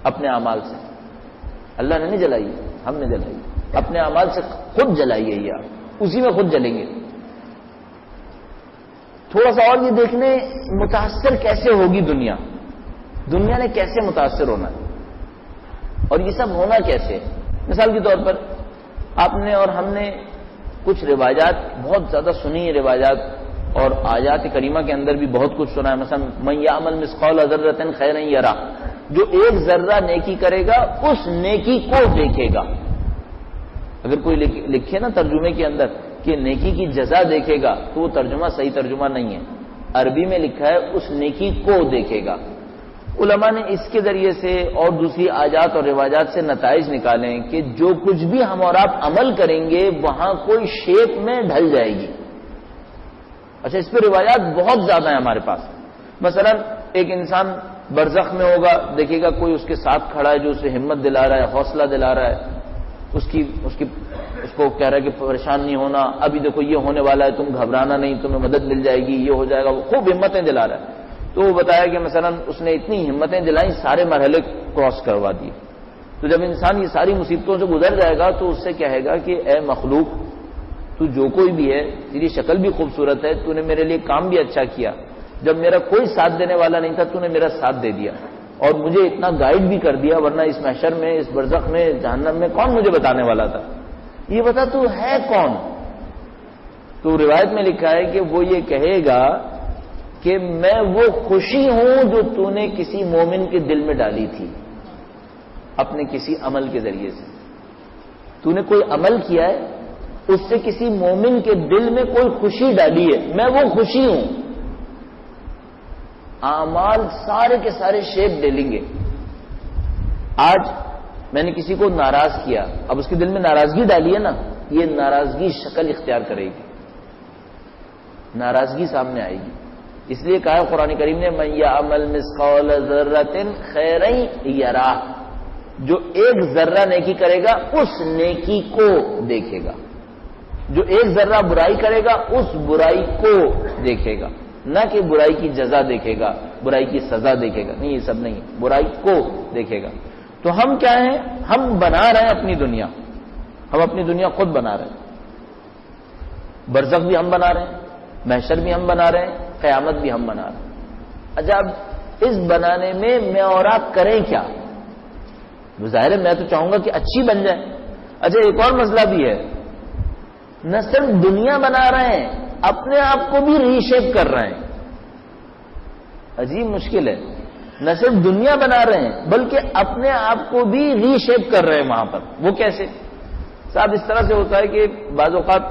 اپنے اعمال سے. اللہ نے نہیں جلائی، ہم نے جلائی. اپنے اعمال سے خود جلائی ہے یہ آگ، اسی میں خود جلیں گے. تھوڑا سا اور یہ دیکھنے متاثر کیسے ہوگی دنیا، دنیا نے کیسے متاثر ہونا ہے اور یہ سب ہونا کیسے. مثال کے طور پر آپ نے اور ہم نے کچھ روایات بہت زیادہ سنی ہیں، روایات اور آیات کریمہ کے اندر بھی بہت کچھ سنا ہے. مثلا من یعمل مثقال ذرۃ خیرا یرہ، جو 1 ذرہ نیکی کرے گا اس نیکی کو دیکھے گا. اگر کوئی لکھے نا ترجمے کے اندر کہ نیکی کی جزا دیکھے گا تو وہ ترجمہ صحیح ترجمہ نہیں ہے. عربی میں لکھا ہے اس نیکی کو دیکھے گا. علماء نے اس کے ذریعے سے اور دوسری آیات اور روایات سے نتائج نکالے ہیں کہ جو کچھ بھی ہم اور آپ عمل کریں گے وہاں کوئی شیپ میں ڈھل جائے گی. اچھا اس پہ روایات بہت زیادہ ہیں ہمارے پاس. مثلا ایک انسان برزخ میں ہوگا، دیکھے گا کوئی اس کے ساتھ کھڑا ہے جو اسے ہمت دلا رہا ہے، حوصلہ دلا رہا ہے، اس کو کہہ رہا ہے کہ پریشان نہیں ہونا، ابھی دیکھو یہ ہونے والا ہے، تم گھبرانا نہیں، تمہیں مدد مل جائے گی، یہ ہو جائے گا، وہ خوب ہمتیں دلا رہا ہے. تو وہ بتایا کہ مثلا اس نے اتنی ہمتیں دلائیں، سارے مرحلے کراس کروا دیے. تو جب انسان یہ ساری مصیبتوں سے گزر جائے گا تو اس سے کہے گا کہ اے مخلوق، تو جو کوئی بھی ہے، تیری شکل بھی خوبصورت ہے، تو نے میرے لیے کام بھی اچھا کیا، جب میرا کوئی ساتھ دینے والا نہیں تھا تو نے میرا ساتھ دے دیا اور مجھے اتنا گائیڈ بھی کر دیا، ورنہ اس محشر میں، اس برزخ میں، جہنم میں کون مجھے بتانے والا تھا؟ یہ بتا تو ہے کون؟ تو روایت میں لکھا ہے کہ وہ یہ کہے گا کہ میں وہ خوشی ہوں جو تو نے کسی مومن کے دل میں ڈالی تھی اپنے کسی عمل کے ذریعے سے. تو نے کوئی عمل کیا ہے، اس سے کسی مومن کے دل میں کوئی خوشی ڈالی ہے، میں وہ خوشی ہوں. اعمال سارے کے سارے شیپ لے لیں گے. آج میں نے کسی کو ناراض کیا، اب اس کے دل میں ناراضگی ڈالی ہے نا، یہ ناراضگی شکل اختیار کرے گی، ناراضگی سامنے آئے گی. اس لیے کہا قرآن کریم نے من یعمل مثقال ذرۃ خیرا یرہ، جو ایک ذرہ نیکی کرے گا اس نیکی کو دیکھے گا، جو ایک ذرہ برائی کرے گا اس برائی کو دیکھے گا، نہ کہ برائی کی جزا دیکھے گا، برائی کی سزا دیکھے گا، نہیں، یہ سب نہیں، برائی کو دیکھے گا. تو ہم کیا ہیں؟ ہم بنا رہے ہیں اپنی دنیا، ہم اپنی دنیا خود بنا رہے ہیں. برزخ بھی ہم بنا رہے ہیں، محشر بھی ہم بنا رہے ہیں، قیامت بھی ہم بنا رہے ہیں. اچھا، اب اس بنانے میں میں اور آپ کریں کیا؟ ظاہر ہے میں تو چاہوں گا کہ اچھی بن جائے. اچھا، ایک اور مسئلہ بھی ہے، نہ صرف دنیا بنا رہے ہیں، اپنے آپ کو بھی ری شیپ کر رہے ہیں. عجیب مشکل ہے، نہ صرف دنیا بنا رہے ہیں بلکہ اپنے آپ کو بھی ری شیپ کر رہے ہیں وہاں پر. وہ کیسے؟ صاحب اس طرح سے ہوتا ہے کہ بعض اوقات،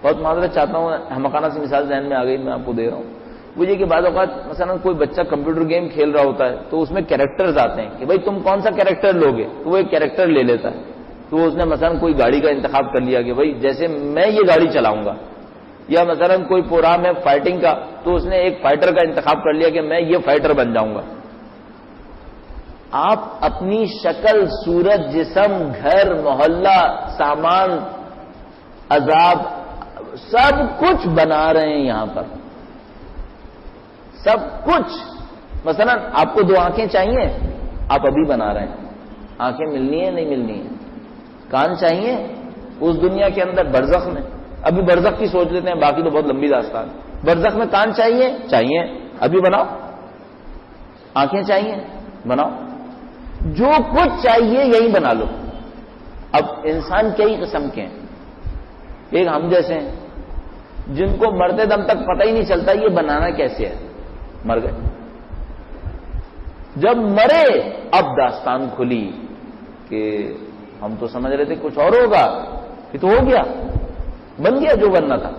بہت معذرت چاہتا ہوں، احمقانہ سی مثال ذہن میں آ گئی، میں آپ کو دے رہا ہوں. وہ یہ کہ بعض اوقات مثلا کوئی بچہ کمپیوٹر گیم کھیل رہا ہوتا ہے تو اس میں کیریکٹرز آتے ہیں کہ بھائی تم کون سا کیریکٹر لوگے، تو وہ ایک کیریکٹر لے لیتا ہے. تو اس نے مثلا کوئی گاڑی کا انتخاب کر لیا کہ بھائی جیسے میں یہ گاڑی چلاؤں گا، یا مثلا کوئی پروگرام ہے فائٹنگ کا تو اس نے ایک فائٹر کا انتخاب کر لیا کہ میں یہ فائٹر بن جاؤں گا. آپ اپنی شکل، صورت، جسم، گھر، محلہ، سامان، عذاب، سب کچھ بنا رہے ہیں یہاں پر، سب کچھ. مثلا آپ کو 2 آنکھیں چاہیے، آپ ابھی بنا رہے ہیں، آنکھیں ملنی ہے نہیں ملنی ہے. کان چاہیے اس دنیا کے اندر برزخ میں، ابھی برزخ کی سوچ لیتے ہیں، باقی تو بہت لمبی داستان. برزخ میں کان چاہیے ابھی بناؤ. آنکھیں چاہیے بناؤ، جو کچھ چاہیے یہی بنا لو. اب انسان کئی قسم کے ہیں. ایک ہم جیسے ہیں جن کو مرتے دم تک پتہ ہی نہیں چلتا یہ بنانا کیسے ہے، مر گئے. جب مرے اب داستان کھلی کہ ہم تو سمجھ رہے تھے کچھ اور ہوگا، کہ تو ہو گیا، بن گیا جو بننا تھا.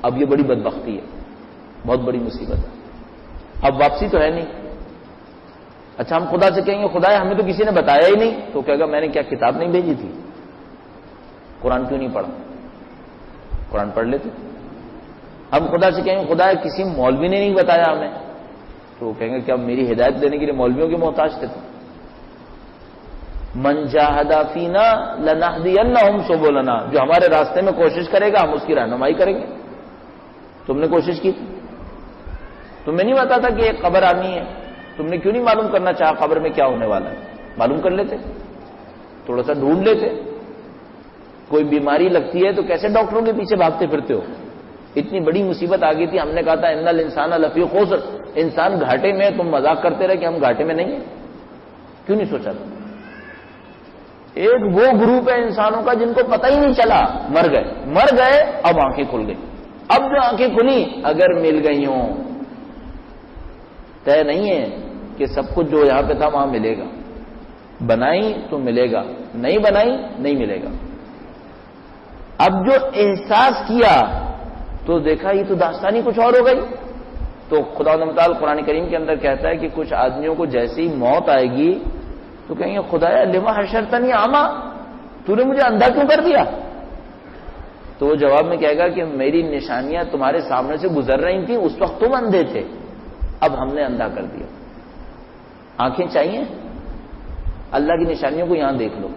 اب یہ بڑی بدبختی ہے، بہت بڑی مصیبت ہے. اب واپسی تو ہے نہیں. اچھا، ہم خدا سے کہیں گے خدایا ہمیں تو کسی نے بتایا ہی نہیں، تو کہے گا میں نے کیا کتاب نہیں بھیجی تھی؟ قرآن کیوں نہیں پڑھا؟ قرآن پڑھ لیتے. ہم خدا سے کہیں گے خدایا کسی مولوی نے نہیں بتایا ہمیں، تو کہیں گے کیا میری ہدایت دینے کے لیے مولویوں کے محتاج تھے؟ من جاہد فینا لنہدینہم سبلنا، جو ہمارے راستے میں کوشش کرے گا ہم اس کی رہنمائی کریں گے. تم نے کوشش کی تھی، تمہیں نہیں پتا تھا کہ ایک قبر آنی ہے، تم نے کیوں نہیں معلوم کرنا چاہا قبر میں کیا ہونے والا ہے؟ معلوم کر لیتے، تھوڑا سا ڈھونڈ لیتے. کوئی بیماری لگتی ہے تو کیسے ڈاکٹروں کے پیچھے بھاگتے پھرتے ہو؟ اتنی بڑی مصیبت آ گئی تھی، ہم نے کہا تھا ان الانسان لفی خسر، انسان گھاٹے میں. تم مذاق کرتے رہے کہ ہم گھاٹے میں نہیں ہیں، کیوں نہیں سوچا تھا؟ ایک وہ گروپ ہے انسانوں کا جن کو پتہ ہی نہیں چلا، مر گئے، اب آنکھیں کھل گئی. اب جو آنکھیں کھلی اگر مل گئی ہوں، طے نہیں ہے کہ سب کچھ جو یہاں پہ تھا وہاں ملے گا. بنائی تو ملے گا، نہیں بنائی نہیں ملے گا. اب جو احساس کیا تو دیکھا یہ تو داستان ہی کچھ اور ہو گئی. تو خدا تعالی قرآن کریم کے اندر کہتا ہے کہ کچھ آدمیوں کو جیسے ہی موت آئے گی تو کہیں گے خدایا لما حشرتنی اعمی، تو نے مجھے اندھا کیوں کر دیا؟ تو وہ جواب میں کہے گا کہ میری نشانیاں تمہارے سامنے سے گزر رہی تھیں، اس وقت تم اندھے تھے. اب ہم نے اندھا کر دیا. آنکھیں چاہیے؟ اللہ کی نشانیوں کو یہاں دیکھ لو،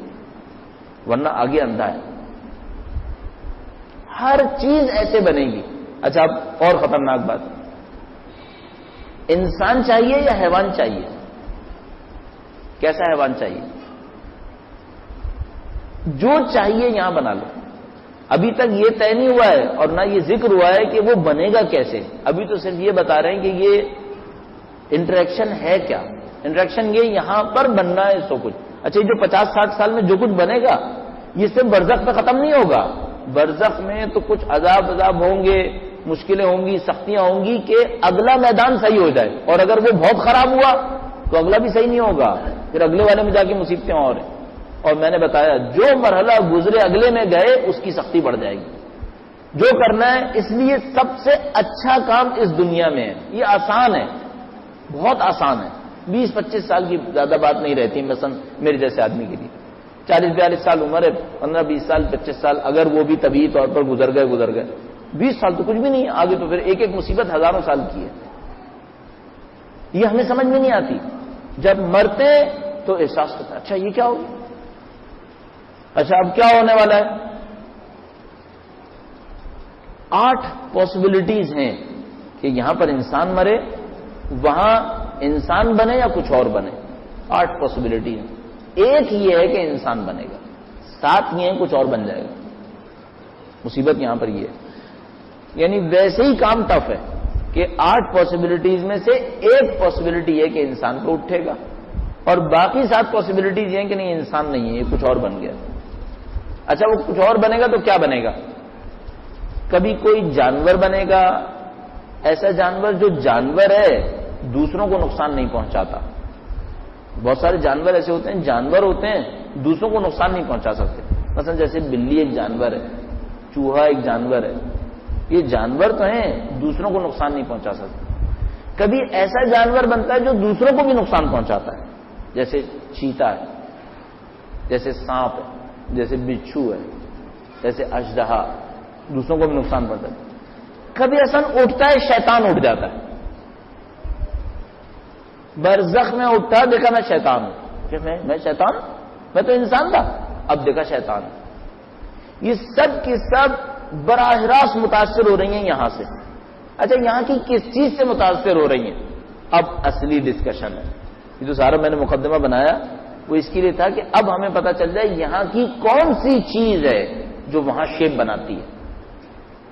ورنہ آگے اندھا ہے. ہر چیز ایسے بنے گی. اچھا اب اور خطرناک بات، انسان چاہیے یا حیوان چاہیے؟ کیسا حیوان چاہیے؟ جو چاہیے یہاں بنا لو. ابھی تک یہ طے نہیں ہوا ہے اور نہ یہ ذکر ہوا ہے کہ وہ بنے گا کیسے. ابھی تو صرف یہ بتا رہے ہیں کہ یہ انٹریکشن ہے کیا. انٹریکشن یہ یہاں پر بننا ہے سو کچھ. اچھا جو 50-60 سال میں جو کچھ بنے گا یہ صرف برزخ پہ ختم نہیں ہوگا. برزخ میں تو کچھ عذاب ہوں گے، مشکلیں ہوں گی، سختیاں ہوں گی کہ اگلا میدان صحیح ہو جائے. اور اگر وہ بہت خراب ہوا تو اگلا بھی صحیح نہیں ہوگا، پھر اگلے والے میں جا کے مصیبتیں اور ہیں. اور میں نے بتایا جو مرحلہ گزرے اگلے میں گئے اس کی سختی بڑھ جائے گی. جو کرنا ہے، اس لیے سب سے اچھا کام اس دنیا میں ہے. یہ آسان ہے، بہت آسان ہے. 20-25 سال کی زیادہ بات نہیں رہتی مثلا میرے جیسے آدمی کے لیے. 40-42 سال عمر ہے، 15-20 سال 25 سال اگر وہ بھی طبیعی طور پر گزر گئے. 20 سال تو کچھ بھی نہیں ہے، آگے تو پھر ایک ایک مصیبت ہزاروں سال کی ہے. یہ ہمیں سمجھ میں نہیں آتی. جب مرتے تو احساس ہوتا ہے اچھا یہ کیا ہوگا. اچھا اب کیا ہونے والا ہے؟ 8 پاسبلٹیز ہیں کہ یہاں پر انسان مرے، وہاں انسان بنے یا کچھ اور بنے. 8 پاسبلٹی ہیں. ایک یہ ہے کہ انسان بنے گا، 7 یہ ہیں کچھ اور بن جائے گا. مصیبت یہاں پر یہ ہے. یعنی ویسے ہی کام ٹف ہے کہ 8 پاسبلٹیز میں سے ایک پاسبلٹی ہے کہ انسان کو اٹھے گا، اور باقی 7 پاسبلٹیز یہ ہیں کہ نہیں انسان نہیں ہے، یہ کچھ اور بن گیا. اچھا وہ کچھ اور بنے گا تو کیا بنے گا؟ کبھی کوئی جانور بنے گا، ایسا جانور جو جانور ہے دوسروں کو نقصان نہیں پہنچاتا. بہت سارے جانور ایسے ہوتے ہیں، جانور ہوتے ہیں دوسروں کو نقصان نہیں پہنچا سکتے. مثلا جیسے بلی ایک جانور ہے، چوہا ایک جانور ہے. یہ جانور تو ہیں، دوسروں کو نقصان نہیں پہنچا سکتے. کبھی ایسا جانور بنتا ہے جو دوسروں کو بھی نقصان پہنچاتا ہے، جیسے چیتا ہے، جیسے سانپ ہے، جیسے بچھو ہے، جیسے اژدہا، دوسروں کو بھی نقصان پہنچاتا ہے. کبھی ایسا اٹھتا ہے شیطان اٹھ جاتا ہے. برزخ میں اٹھتا دیکھا میں شیطان ہوں، کہ میں شیطان، میں تو انسان تھا، اب دیکھا شیطان. یہ سب کی سب براہ راست متاثر ہو رہی ہیں یہاں سے. اچھا یہاں کی کس چیز سے متاثر ہو رہی ہیں؟ اب اصلی ڈسکشن ہے. یہ جو سارا میں نے مقدمہ بنایا وہ اس کے لیے تھا کہ اب ہمیں پتہ چل جائے یہاں کی کون سی چیز ہے جو وہاں شیپ بناتی ہے.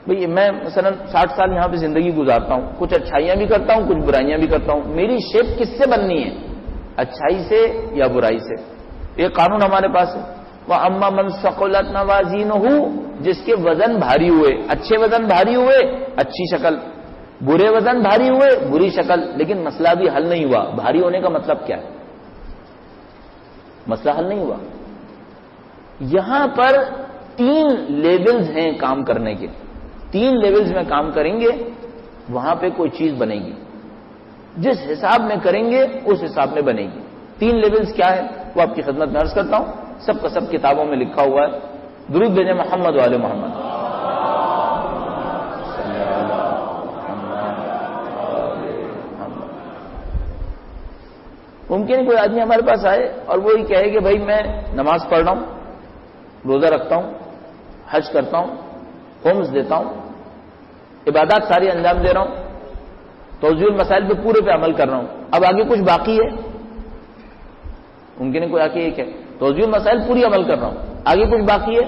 بھئی میں مثلا 60 سال یہاں پہ زندگی گزارتا ہوں، کچھ اچھائیاں بھی کرتا ہوں، کچھ برائیاں بھی کرتا ہوں. میری شیپ کس سے بننی ہے؟ اچھائی سے یا برائی سے؟ ایک قانون ہمارے پاس ہے، وَأَمَّا مَنْ ثَقُلَتْ مَوَازِينُهُ، جس کے وزن بھاری ہوئے. اچھے وزن بھاری ہوئے اچھی شکل، برے وزن بھاری ہوئے بری شکل. لیکن مسئلہ بھی حل نہیں ہوا. بھاری ہونے کا مطلب کیا ہے؟ مسئلہ حل نہیں ہوا. یہاں پر 3 لیولز ہیں کام کرنے کے. 3 لیولز میں کام کریں گے وہاں پہ کوئی چیز بنے گی. جس حساب میں کریں گے اس حساب میں بنے گی. 3 لیولز کیا ہے وہ آپ کی خدمت میں عرض کرتا ہوں. سب کا سب کتابوں میں لکھا ہوا ہے. درود بھیجیں محمد و آل محمد. ممکن ہے کوئی آدمی ہمارے پاس آئے اور وہی کہے کہ بھائی میں نماز پڑھ رہا ہوں، روزہ رکھتا ہوں، حج کرتا ہوں، خمس دیتا ہوں، عبادات ساری انجام دے رہا ہوں، توضیح المسائل پہ پورے پہ عمل کر رہا ہوں، اب آگے کچھ باقی ہے. ممکن ہے کوئی آ کے یہ کہے توضیح المسائل پوری عمل کر رہا ہوں، آگے کچھ باقی ہے.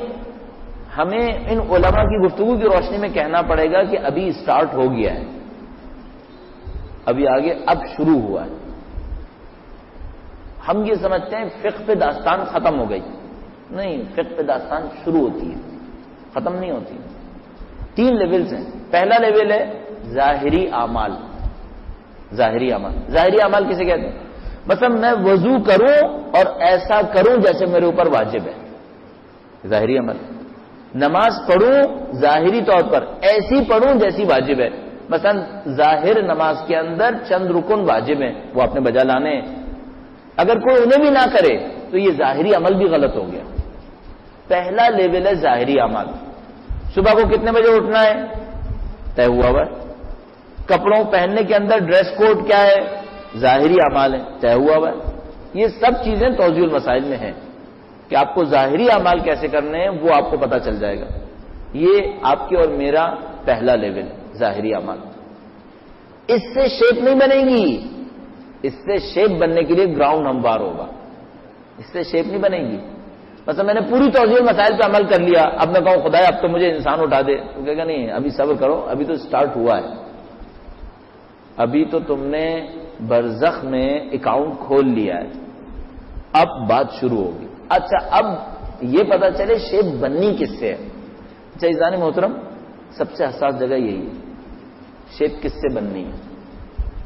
ہمیں ان علماء کی گفتگو کی روشنی میں کہنا پڑے گا کہ ابھی اسٹارٹ ہو گیا ہے، ابھی آگے اب شروع ہوا ہے. ہم یہ سمجھتے ہیں فقہ پہ داستان ختم ہو گئی. نہیں، فقہ پہ داستان شروع ہوتی ہے، ختم نہیں ہوتی. 3 لیولز ہیں. پہلا لیول ہے ظاہری اعمال. ظاہری اعمال، ظاہری اعمال کسے کہتے ہیں؟ مثلا میں وضو کروں اور ایسا کروں جیسے میرے اوپر واجب ہے، ظاہری عمل. نماز پڑھوں ظاہری طور پر ایسی پڑھوں جیسی واجب ہے. مثلا ظاہر نماز کے اندر چند رکن واجب ہیں، وہ آپ نے بجا لانے ہیں. اگر کوئی انہیں بھی نہ کرے تو یہ ظاہری عمل بھی غلط ہو گیا. پہلا لیول ہے ظاہری اعمال. صبح کو کتنے بجے اٹھنا ہے طے ہوا ہوا ہے، کپڑوں پہننے کے اندر ڈریس کوڈ کیا ہے؟ ظاہری اعمال ہیں، طے ہوا ہوا ہے. یہ سب چیزیں توضیح المسائل میں ہیں کہ آپ کو ظاہری اعمال کیسے کرنے ہیں وہ آپ کو پتا چل جائے گا. یہ آپ کے اور میرا پہلا لیول ہے، ظاہری اعمال. اس سے شیپ نہیں بنے گی. اس سے شیپ بننے کے لیے گراؤنڈ ہموار ہوگا. اس سے شیپ نہیں بنے گی. مثلا میں نے پوری توضیح مسائل پہ عمل کر لیا، اب میں کہوں خدا اب تو مجھے انسان اٹھا دے، تو کہے گا نہیں ابھی صبر کرو، ابھی تو سٹارٹ ہوا ہے، ابھی تو تم نے برزخ میں اکاؤنٹ کھول لیا ہے، اب بات شروع ہوگی. اچھا اب یہ پتا چلے شیپ بننی کس سے ہے. اچھا عزیزان محترم، سب سے حساس جگہ یہی ہے، شیپ کس سے بننی ہے.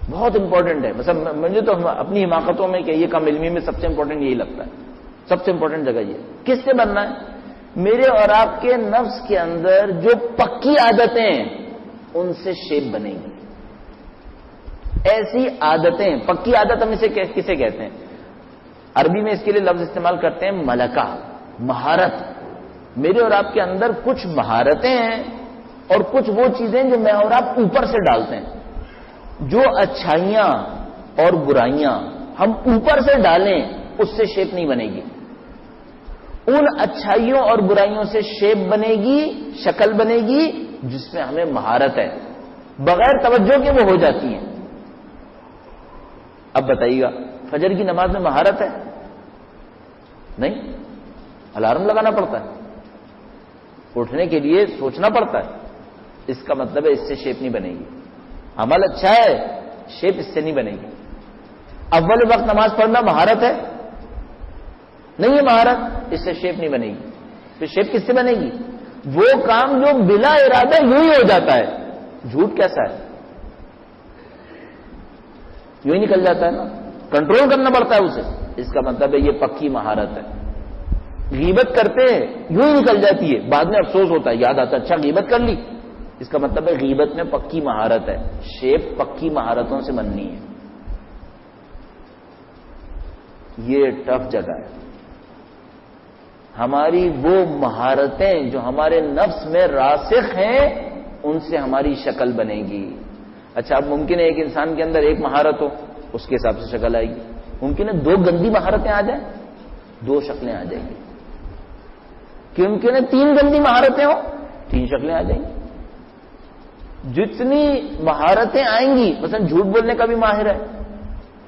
بہت امپورٹنٹ ہے. مثلا مجھے تو اپنی حماقتوں میں کہ یہ کام علمی میں سب سے امپورٹنٹ یہی لگتا ہے. سب سے امپورٹنٹ جگہ یہ کس سے بننا ہے. میرے اور آپ کے نفس کے اندر جو پکی عادتیں ہیں ان سے شیپ بنے گی. ایسی عادتیں، پکی عادت ہم اسے کسے کہتے ہیں؟ عربی میں اس کے لیے لفظ استعمال کرتے ہیں ملکہ، مہارت. میرے اور آپ کے اندر کچھ مہارتیں ہیں اور کچھ وہ چیزیں جو میں اور آپ اوپر سے ڈالتے ہیں. جو اچھائیاں اور برائیاں ہم اوپر سے ڈالیں اس سے شیپ نہیں بنے گی. ان اچھائیوں اور برائیوں سے شیپ بنے گی، شکل بنے گی جس میں ہمیں مہارت ہے، بغیر توجہ کے وہ ہو جاتی ہیں. اب بتائیے گا فجر کی نماز میں مہارت ہے؟ نہیں، الارم لگانا پڑتا ہے، اٹھنے کے لیے سوچنا پڑتا ہے. اس کا مطلب ہے اس سے شیپ نہیں بنے گی. عمل اچھا ہے، شیپ اس سے نہیں بنے گی. اول وقت نماز پڑھنا مہارت ہے؟ نہیں ہے مہارت، اس سے شیپ نہیں بنے گی. پھر شیپ کس سے بنے گی؟ وہ کام جو بلا ارادہ یوں ہی ہو جاتا ہے. جھوٹ کیسا ہے؟ یوں ہی نکل جاتا ہے نا، کنٹرول کرنا پڑتا ہے اسے. اس کا مطلب ہے یہ پکی مہارت ہے. غیبت کرتے ہیں یوں ہی نکل جاتی ہے، بعد میں افسوس ہوتا ہے، یاد آتا ہے اچھا غیبت کر لی. اس کا مطلب ہے غیبت میں پکی مہارت ہے. شیپ پکی مہارتوں سے بننی ہے. یہ ٹف جگہ ہے. ہماری وہ مہارتیں جو ہمارے نفس میں راسخ ہیں ان سے ہماری شکل بنے گی. اچھا اب ممکن ہے ایک انسان کے اندر ایک مہارت ہو، اس کے حساب سے شکل آئے گی. ممکن ہے دو گندی مہارتیں آ جائیں، دو شکلیں آ جائیں گی. کہ ممکن ہے تین گندی مہارتیں ہوں، تین شکلیں آ جائیں گی. جتنی مہارتیں آئیں گی، مثلا جھوٹ بولنے کا بھی ماہر ہے،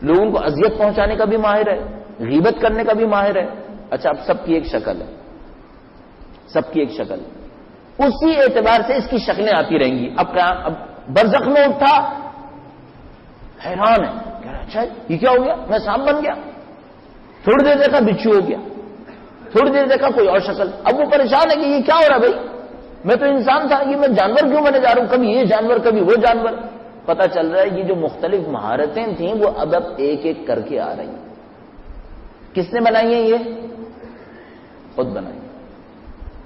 لوگوں کو اذیت پہنچانے کا بھی ماہر ہے، غیبت کرنے کا بھی ماہر ہے. اچھا اب سب کی ایک شکل ہے، سب کی ایک شکل. اسی اعتبار سے اس کی شکلیں آتی رہیں گی. اب برزخ میں اٹھا، حیران ہے، کہہ رہا اچھا یہ کیا ہو گیا، میں سانپ بن گیا. تھوڑی دیر دیکھا بچھو ہو گیا، تھوڑی دیر دیکھا کوئی اور شکل. اب وہ پریشان ہے کہ یہ کیا ہو رہا ہے بھائی، میں تو انسان تھا، یہ میں جانور کیوں بنے جا رہا ہوں، کبھی یہ جانور کبھی وہ جانور. پتہ چل رہا ہے یہ جو مختلف مہارتیں تھیں وہ اب ایک ایک کر کے آ رہی ہیں. کس نے بنائی ہیں؟ یہ خود بنائی.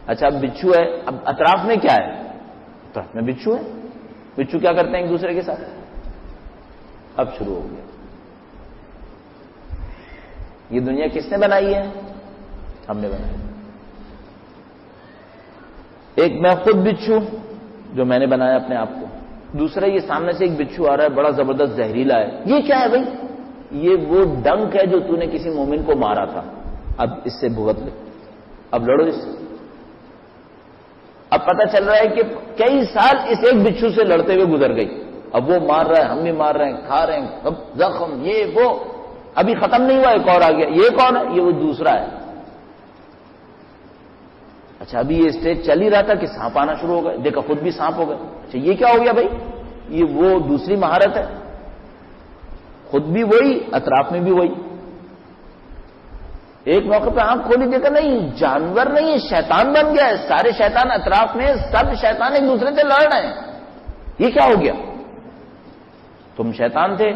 اچھا اب بچھو ہے، اب اطراف میں کیا ہے؟ اطراف میں بچھو ہے. بچھو کیا کرتے ہیں ایک دوسرے کے ساتھ؟ اب شروع ہو گیا. یہ دنیا کس نے بنائی ہے؟ ہم نے بنائی. ایک میں خود بچھو جو میں نے بنایا اپنے آپ کو. دوسرا یہ سامنے سے ایک بچھو آ رہا ہے بڑا زبردست زہریلا ہے. یہ کیا ہے بھائی؟ یہ وہ ڈنک ہے جو تو نے کسی مومن کو مارا تھا، اب اس سے بھگت لے، اب لڑو اس سے. اب پتہ چل رہا ہے کہ کئی سال اس ایک بچھو سے لڑتے ہوئے گزر گئی. اب وہ مار رہا ہے، ہم بھی مار رہے ہیں، کھا رہے ہیں، اب زخم یہ وہ، ابھی ختم نہیں ہوا، ایک اور آ گیا. یہ کون ہے؟ یہ وہ دوسرا ہے. اچھا ابھی یہ اسٹیج چل ہی رہا تھا کہ سانپ آنا شروع ہو گئے، دیکھا خود بھی سانپ ہو گئے. اچھا یہ کیا ہو گیا بھائی؟ یہ وہ دوسری مہارت ہے. خود بھی وہی، اطراف میں بھی وہی. ایک موقع پہ آنکھ کھولی دیکھا نہیں جانور نہیں، شیطان بن گیا ہے. سارے شیطان اطراف میں، سب شیطان ایک دوسرے سے لڑ رہے ہیں. یہ کیا ہو گیا؟ تم شیطان تھے.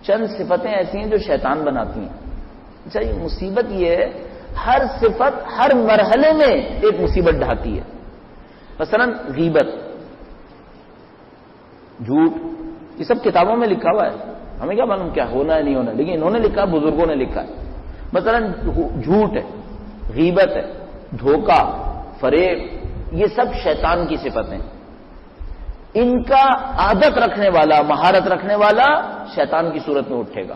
چند صفتیں ایسی ہیں جو شیطان بناتی ہیں. اچھا یہ مصیبت یہ ہے، ہر صفت ہر مرحلے میں ایک مصیبت ڈھاتی ہے. مثلا غیبت، جھوٹ، یہ سب کتابوں میں لکھا ہوا ہے، ہمیں کیا معلوم کیا ہونا ہے نہیں ہونا، لیکن انہوں نے لکھا، بزرگوں نے لکھا ہے. مثلا جھوٹ ہے، غیبت ہے، دھوکہ، فریب، یہ سب شیطان کی صفتیں. ان کا عادت رکھنے والا، مہارت رکھنے والا شیطان کی صورت میں اٹھے گا۔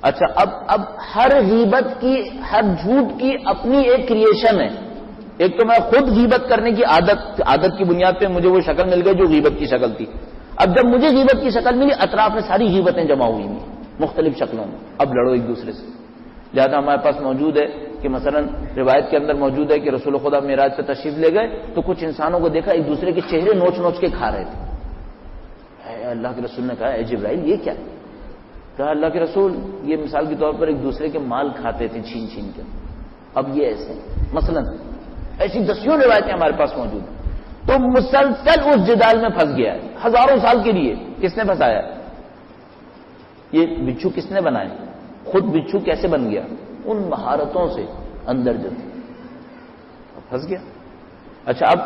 اچھا، اب ہر غیبت کی، ہر جھوٹ کی اپنی ایک کریشن ہے۔ ایک تو میں خود غیبت کرنے کی عادت کی بنیاد پہ مجھے وہ شکل مل گئی جو غیبت کی شکل تھی۔ اب جب مجھے غیبت کی شکل ملی، اطراف میں ساری غیبتیں جمع ہوئی ہیں مختلف شکلوں میں، اب لڑو ایک دوسرے سے۔ لہٰذا ہمارے پاس موجود ہے کہ مثلا روایت کے اندر موجود ہے کہ رسول خدا معراج پہ تشریف لے گئے تو کچھ انسانوں کو دیکھا ایک دوسرے کے چہرے نوچ نوچ کے کھا رہے تھے۔ اللہ کے رسول نے کہا، اے جبرائیل یہ کیا ہے؟ کہا اللہ کے رسول یہ مثال کے طور پر ایک دوسرے کے مال کھاتے تھے چھین چھین کے، اب یہ ایسے مثلا ایسی دسیوں روایتیں ہمارے پاس موجود ہیں۔ تو مسلسل اس جدال میں پھنس گیا ہے ہزاروں سال کے لیے۔ کس نے پھنسایا؟ یہ بچھو کس نے بنائے؟ خود بچھو کیسے بن گیا؟ ان مہارتوں سے اندر جب پھنس گیا۔ اچھا، اب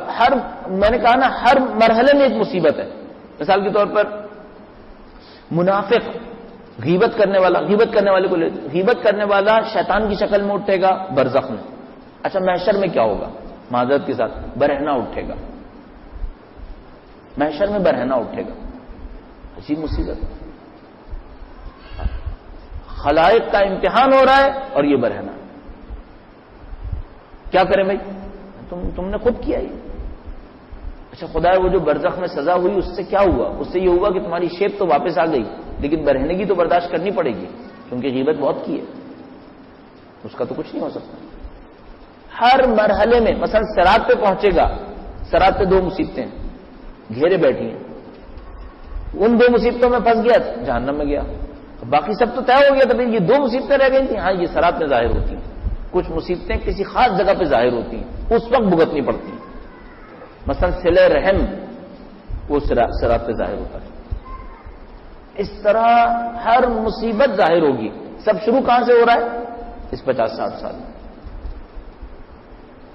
میں نے کہا نا ہر مرحلے میں ایک مصیبت ہے۔ مثال کے طور پر منافق غیبت کرنے والے کو غیبت کرنے والا شیطان کی شکل میں اٹھے گا برزخ میں۔ اچھا، محشر میں کیا ہوگا؟ معذرت کے ساتھ برہنہ اٹھے گا، محشر میں برہنہ اٹھے گا۔ عجیب مصیبت، خلائق کا امتحان ہو رہا ہے اور یہ برہنہ۔ کیا کریں بھائی؟ تم نے خود کیا یہ۔ اچھا خدا وہ جو برزخ میں سزا ہوئی اس سے کیا ہوا؟ اس سے یہ ہوا کہ تمہاری شیپ تو واپس آ گئی، لیکن برہنے کی تو برداشت کرنی پڑے گی کیونکہ غیبت بہت کی ہے، اس کا تو کچھ نہیں ہو سکتا۔ ہر مرحلے میں مثلا صراط پہ پہنچے گا، صراط پہ 2 مصیبتیں گھیرے بیٹھی ہیں، ان 2 مصیبتوں میں پھنس گیا جہنم میں گیا، باقی سب تو طے ہو گیا تھا، یہ 2 مصیبتیں رہ گئی تھیں۔ ہاں یہ صراط میں ظاہر ہوتی ہیں، کچھ مصیبتیں کسی خاص جگہ پہ ظاہر ہوتی ہیں، اس وقت بھگتنی پڑتی ہیں۔ مثلا صلہ رحم وہ صراط پہ ظاہر ہوتا ہے۔ اس طرح ہر مصیبت ظاہر ہوگی۔ سب شروع کہاں سے ہو رہا ہے؟ اس 50-60 سال میں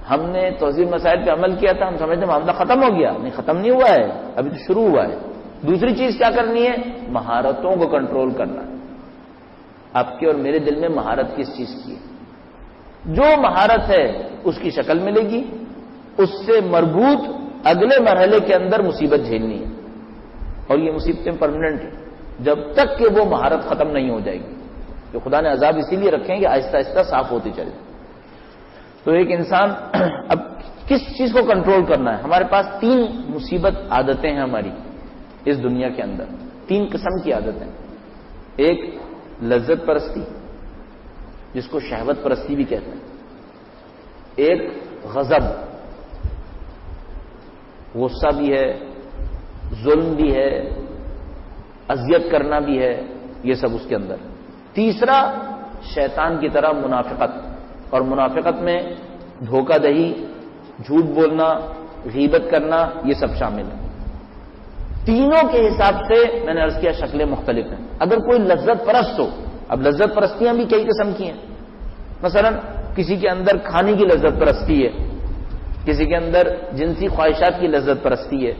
ہم نے توضیح مسائل پہ عمل کیا تھا، ہم سمجھتے معاملہ ختم ہو گیا، نہیں ختم نہیں ہوا ہے، ابھی تو شروع ہوا ہے۔ دوسری چیز کیا کرنی ہے؟ مہارتوں کو کنٹرول کرنا ہے۔ آپ کے اور میرے دل میں مہارت کس چیز کی ہے؟ جو مہارت ہے اس کی شکل ملے گی، اس سے مربوط اگلے مرحلے کے اندر مصیبت جھیلنی ہے، اور یہ مصیبتیں پرماننٹ ہیں جب تک کہ وہ مہارت ختم نہیں ہو جائے گی۔ جو خدا نے عذاب اسی لیے رکھے ہیں کہ آہستہ آہستہ صاف ہوتی چلے۔ تو ایک انسان اب کس چیز کو کنٹرول کرنا ہے؟ ہمارے پاس 3 مصیبت عادتیں ہیں ہماری اس دنیا کے اندر، 3 قسم کی عادتیں۔ ایک لذت پرستی جس کو شہوت پرستی بھی کہتے ہیں، ایک غضب، غصہ بھی ہے، ظلم بھی ہے، اذیت کرنا بھی ہے، یہ سب اس کے اندر۔ تیسرا شیطان کی طرح منافقت، اور منافقت میں دھوکہ دہی، جھوٹ بولنا، غیبت کرنا، یہ سب شامل ہے۔ تینوں کے حساب سے میں نے عرض کیا شکلیں مختلف ہیں۔ اگر کوئی لذت پرست ہو، اب لذت پرستیاں بھی کئی قسم کی ہیں، مثلا کسی کے اندر کھانے کی لذت پرستی ہے، کسی کے اندر جنسی خواہشات کی لذت پرستی ہے،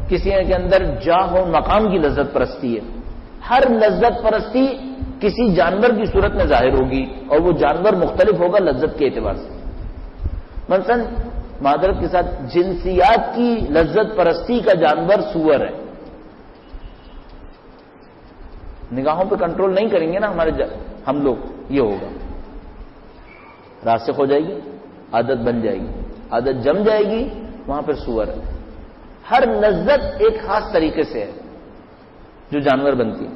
کسی کے اندر جاہ و مقام کی لذت پرستی ہے۔ ہر لذت پرستی کسی جانور کی صورت میں ظاہر ہوگی اور وہ جانور مختلف ہوگا لذت کے اعتبار سے۔ مثلا معذرت کے ساتھ جنسیات کی لذت پرستی کا جانور سور ہے۔ نگاہوں پہ کنٹرول نہیں کریں گے نا ہم لوگ، یہ ہوگا، راسخ ہو جائے گی، عادت بن جائے گی، عادت جم جائے گی، وہاں پہ سور ہے۔ ہر لذت ایک خاص طریقے سے ہے جو جانور بنتی ہے۔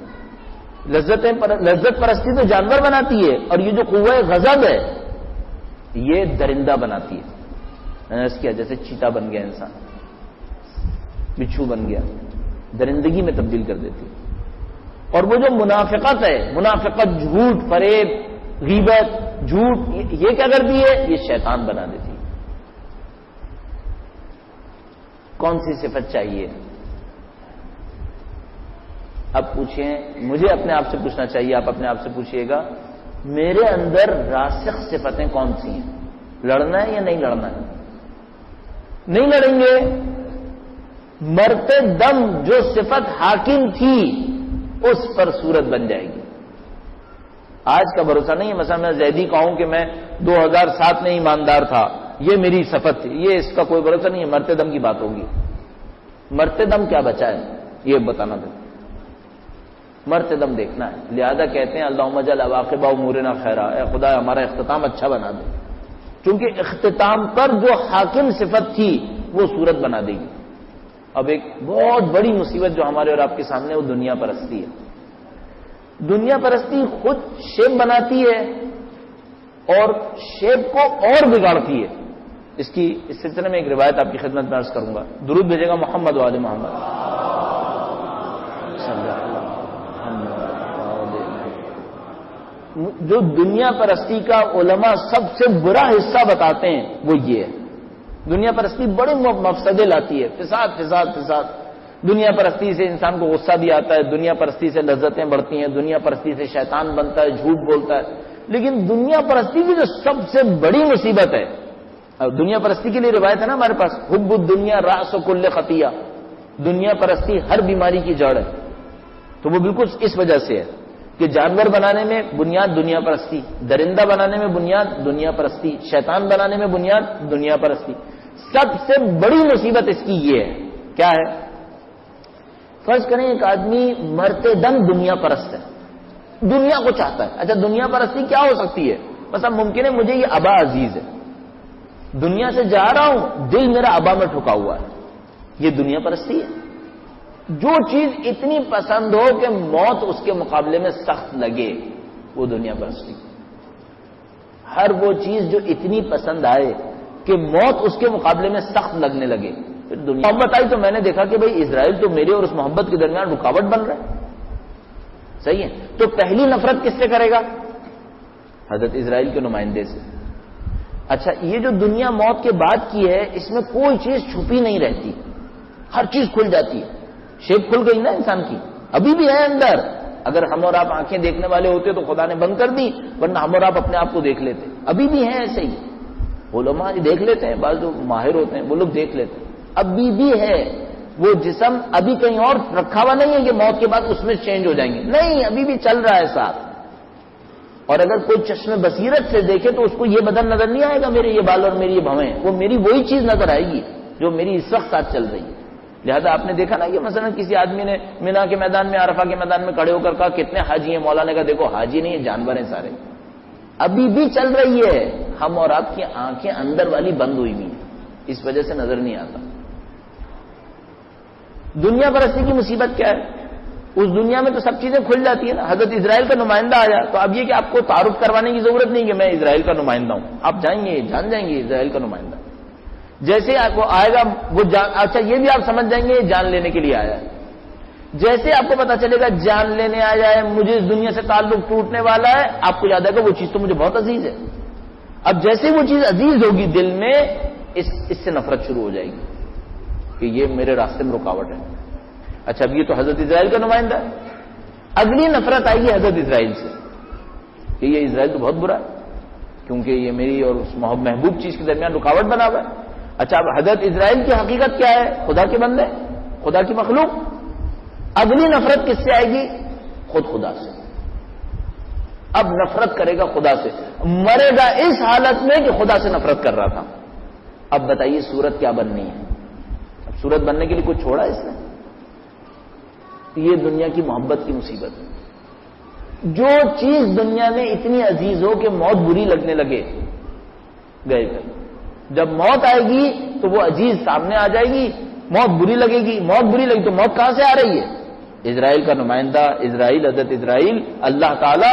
لذت پرستی تو جانور بناتی ہے، اور یہ جو قوہ غضب ہے یہ درندہ بناتی ہے۔ میں نے کیا جیسے چیتا بن گیا انسان، بچھو بن گیا، درندگی میں تبدیل کر دیتی ہے۔ اور وہ جو منافقت ہے، منافقت جھوٹ، فریب، غیبت، جھوٹ، یہ کیا کرتی ہے؟ یہ شیطان بنا دیتی ہے۔ کون سی صفت چاہیے؟ اب پوچھیں، مجھے اپنے آپ سے پوچھنا چاہیے، آپ اپنے آپ سے پوچھئے گا میرے اندر راسخ صفتیں کون سی ہیں؟ لڑنا ہے یا نہیں لڑنا ہے؟ نہیں لڑیں گے، مرتے دم جو صفت حاکم تھی اس پر صورت بن جائے گی۔ آج کا بھروسہ نہیں ہے، مثلا میں زیدی کہوں کہ میں 2007 میں ایماندار تھا، یہ میری صفت تھی، یہ اس کا کوئی بھروسہ نہیں ہے، مرتے دم کی بات ہوگی۔ مرتے دم کیا بچا ہے یہ بتانا تھا، مرتے دم دیکھنا ہے. لہذا کہتے ہیں اللہم اجعل عواقب امورنا خیرا، اے خدا ہمارا اختتام اچھا بنا دے، چونکہ اختتام پر جو حاکم صفت تھی وہ صورت بنا دے گی. اب ایک بہت بڑی مصیبت جو ہمارے اور آپ کے سامنے وہ دنیا پرستی ہے. دنیا پرستی خود شیپ بناتی ہے اور شیپ کو اور بگاڑتی ہے. اس سلسلے میں ایک روایت آپ کی خدمت میں عرض کروں گا. درود بھیجے گا محمد و آل محمد. جو دنیا پرستی کا علماء سب سے برا حصہ بتاتے ہیں وہ یہ ہے. دنیا پرستی بڑے مفسدے لاتی ہے، فساد فساد فساد. دنیا پرستی سے انسان کو غصہ بھی آتا ہے، دنیا پرستی سے لذتیں بڑھتی ہیں، دنیا پرستی سے شیطان بنتا ہے، جھوٹ بولتا ہے. لیکن دنیا پرستی کی جو سب سے بڑی مصیبت ہے، دنیا پرستی کے لیے روایت ہے نا ہمارے پاس، حب الدنیا راس کل خطیہ، دنیا پرستی ہر بیماری کی جڑ ہے. تو وہ بالکل اس وجہ سے ہے کہ جانور بنانے میں بنیاد دنیا پرستی، درندہ بنانے میں بنیاد دنیا پرستی، شیطان بنانے میں بنیاد دنیا پرستی. سب سے بڑی مصیبت اس کی یہ ہے. کیا ہے؟ فرض کریں ایک آدمی مرتے دم دنیا پرست ہے، دنیا کو چاہتا ہے. اچھا دنیا پرستی کیا ہو سکتی ہے؟ مثلا ممکن ہے مجھے یہ ابا عزیز ہے، دنیا سے جا رہا ہوں، دل میرا ابا میں ٹھکا ہوا ہے، یہ دنیا پرستی ہے. جو چیز اتنی پسند ہو کہ موت اس کے مقابلے میں سخت لگے وہ دنیا پرستی. ہر وہ چیز جو اتنی پسند آئے کہ موت اس کے مقابلے میں سخت لگنے لگے پھر دنیا. محبت آئی تو میں نے دیکھا کہ بھائی اسرائیل تو میرے اور اس محبت کے درمیان رکاوٹ بن رہا ہے. صحیح ہے، تو پہلی نفرت کس سے کرے گا؟ حضرت اسرائیل کے نمائندے سے. اچھا یہ جو دنیا موت کے بعد کی ہے اس میں کوئی چیز چھپی نہیں رہتی، ہر چیز کھل جاتی ہے. شیپ کھل گئی نا انسان کی، ابھی بھی ہے اندر. اگر ہم اور آپ آنکھیں دیکھنے والے ہوتے تو خدا نے بند کر دی، ورنہ ہم اور آپ اپنے آپ کو دیکھ لیتے. ابھی بھی ہیں ایسے ہی، علماء دیکھ لیتے ہیں، بعض جو ماہر ہوتے ہیں وہ لوگ دیکھ لیتے ہیں. ابھی بھی ہے وہ جسم، ابھی کہیں اور رکھا ہوا نہیں ہے کہ موت کے بعد اس میں چینج ہو جائیں گے، نہیں، ابھی بھی چل رہا ہے ساتھ. اور اگر کوئی چشم بصیرت سے دیکھے تو اس کو یہ بدن نظر نہیں آئے گا میرے یہ بال اور میری یہ بھویں، وہ میری وہی چیز نظر آئے گی جو میری اس وقت ساتھ چل رہی ہے. لہذا آپ نے دیکھا نا کہ مثلا کسی آدمی نے مینا کے میدان میں، عرفہ کے میدان میں کھڑے ہو کر کہا کتنے حاجی ہیں؟ مولا نے کہا دیکھو حاجی نہیں ہے، جانور ہیں سارے. ابھی بھی چل رہی ہے. ہم اور آپ کی آنکھیں اندر والی بند ہوئی ہوئی ہیں، اس وجہ سے نظر نہیں آتا. دنیا پرستی کی مصیبت کیا ہے؟ اس دنیا میں تو سب چیزیں کھل جاتی ہیں نا. حضرت اسرائیل کا نمائندہ آیا تو اب یہ کہ آپ کو تعارف کروانے کی ضرورت نہیں کہ میں اسرائیل کا نمائندہ ہوں، آپ جائیں گے جان جائیں گے اسرائیل کا نمائندہ. جیسے آپ کو آئے گا وہ اچھا یہ بھی آپ سمجھ جائیں گے جان لینے کے لیے آیا ہے. جیسے آپ کو پتا چلے گا جان لینے آیا ہے، مجھے اس دنیا سے تعلق ٹوٹنے والا ہے، آپ کو یاد آئے گا وہ چیز تو مجھے بہت عزیز ہے. اب جیسے وہ چیز عزیز ہوگی دل میں، اس سے نفرت شروع ہو جائے گی کہ یہ میرے راستے میں رکاوٹ ہے. اچھا اب یہ تو حضرت اسرائیل کا نمائندہ ہے. اگلی نفرت آئی ہے حضرت اسرائیل سے کہ یہ اسرائیل تو بہت برا ہے کیونکہ یہ میری اور اس محبوب چیز کے درمیان رکاوٹ بنا ہوا ہے. اچھا اب حضرت اسرائیل کی حقیقت کیا ہے؟ خدا کے بندے، خدا کی مخلوق. اگلی نفرت کس سے آئے گی؟ خود خدا سے. اب نفرت کرے گا خدا سے، مرے گا اس حالت میں کہ خدا سے نفرت کر رہا تھا. اب بتائیے صورت کیا بننی ہے؟ اب صورت بننے کے لیے کچھ چھوڑا اس نے؟ یہ دنیا کی محبت کی مصیبت ہے. جو چیز دنیا میں اتنی عزیز ہو کہ موت بری لگنے لگے، گئے گئے. جب موت آئے گی تو وہ عزیز سامنے آ جائے گی، موت بری لگے گی. موت بری لگی تو موت کہاں سے آ رہی ہے؟ اسرائیل کا نمائندہ اسرائیل، حضرت اسرائیل، اللہ تعالی،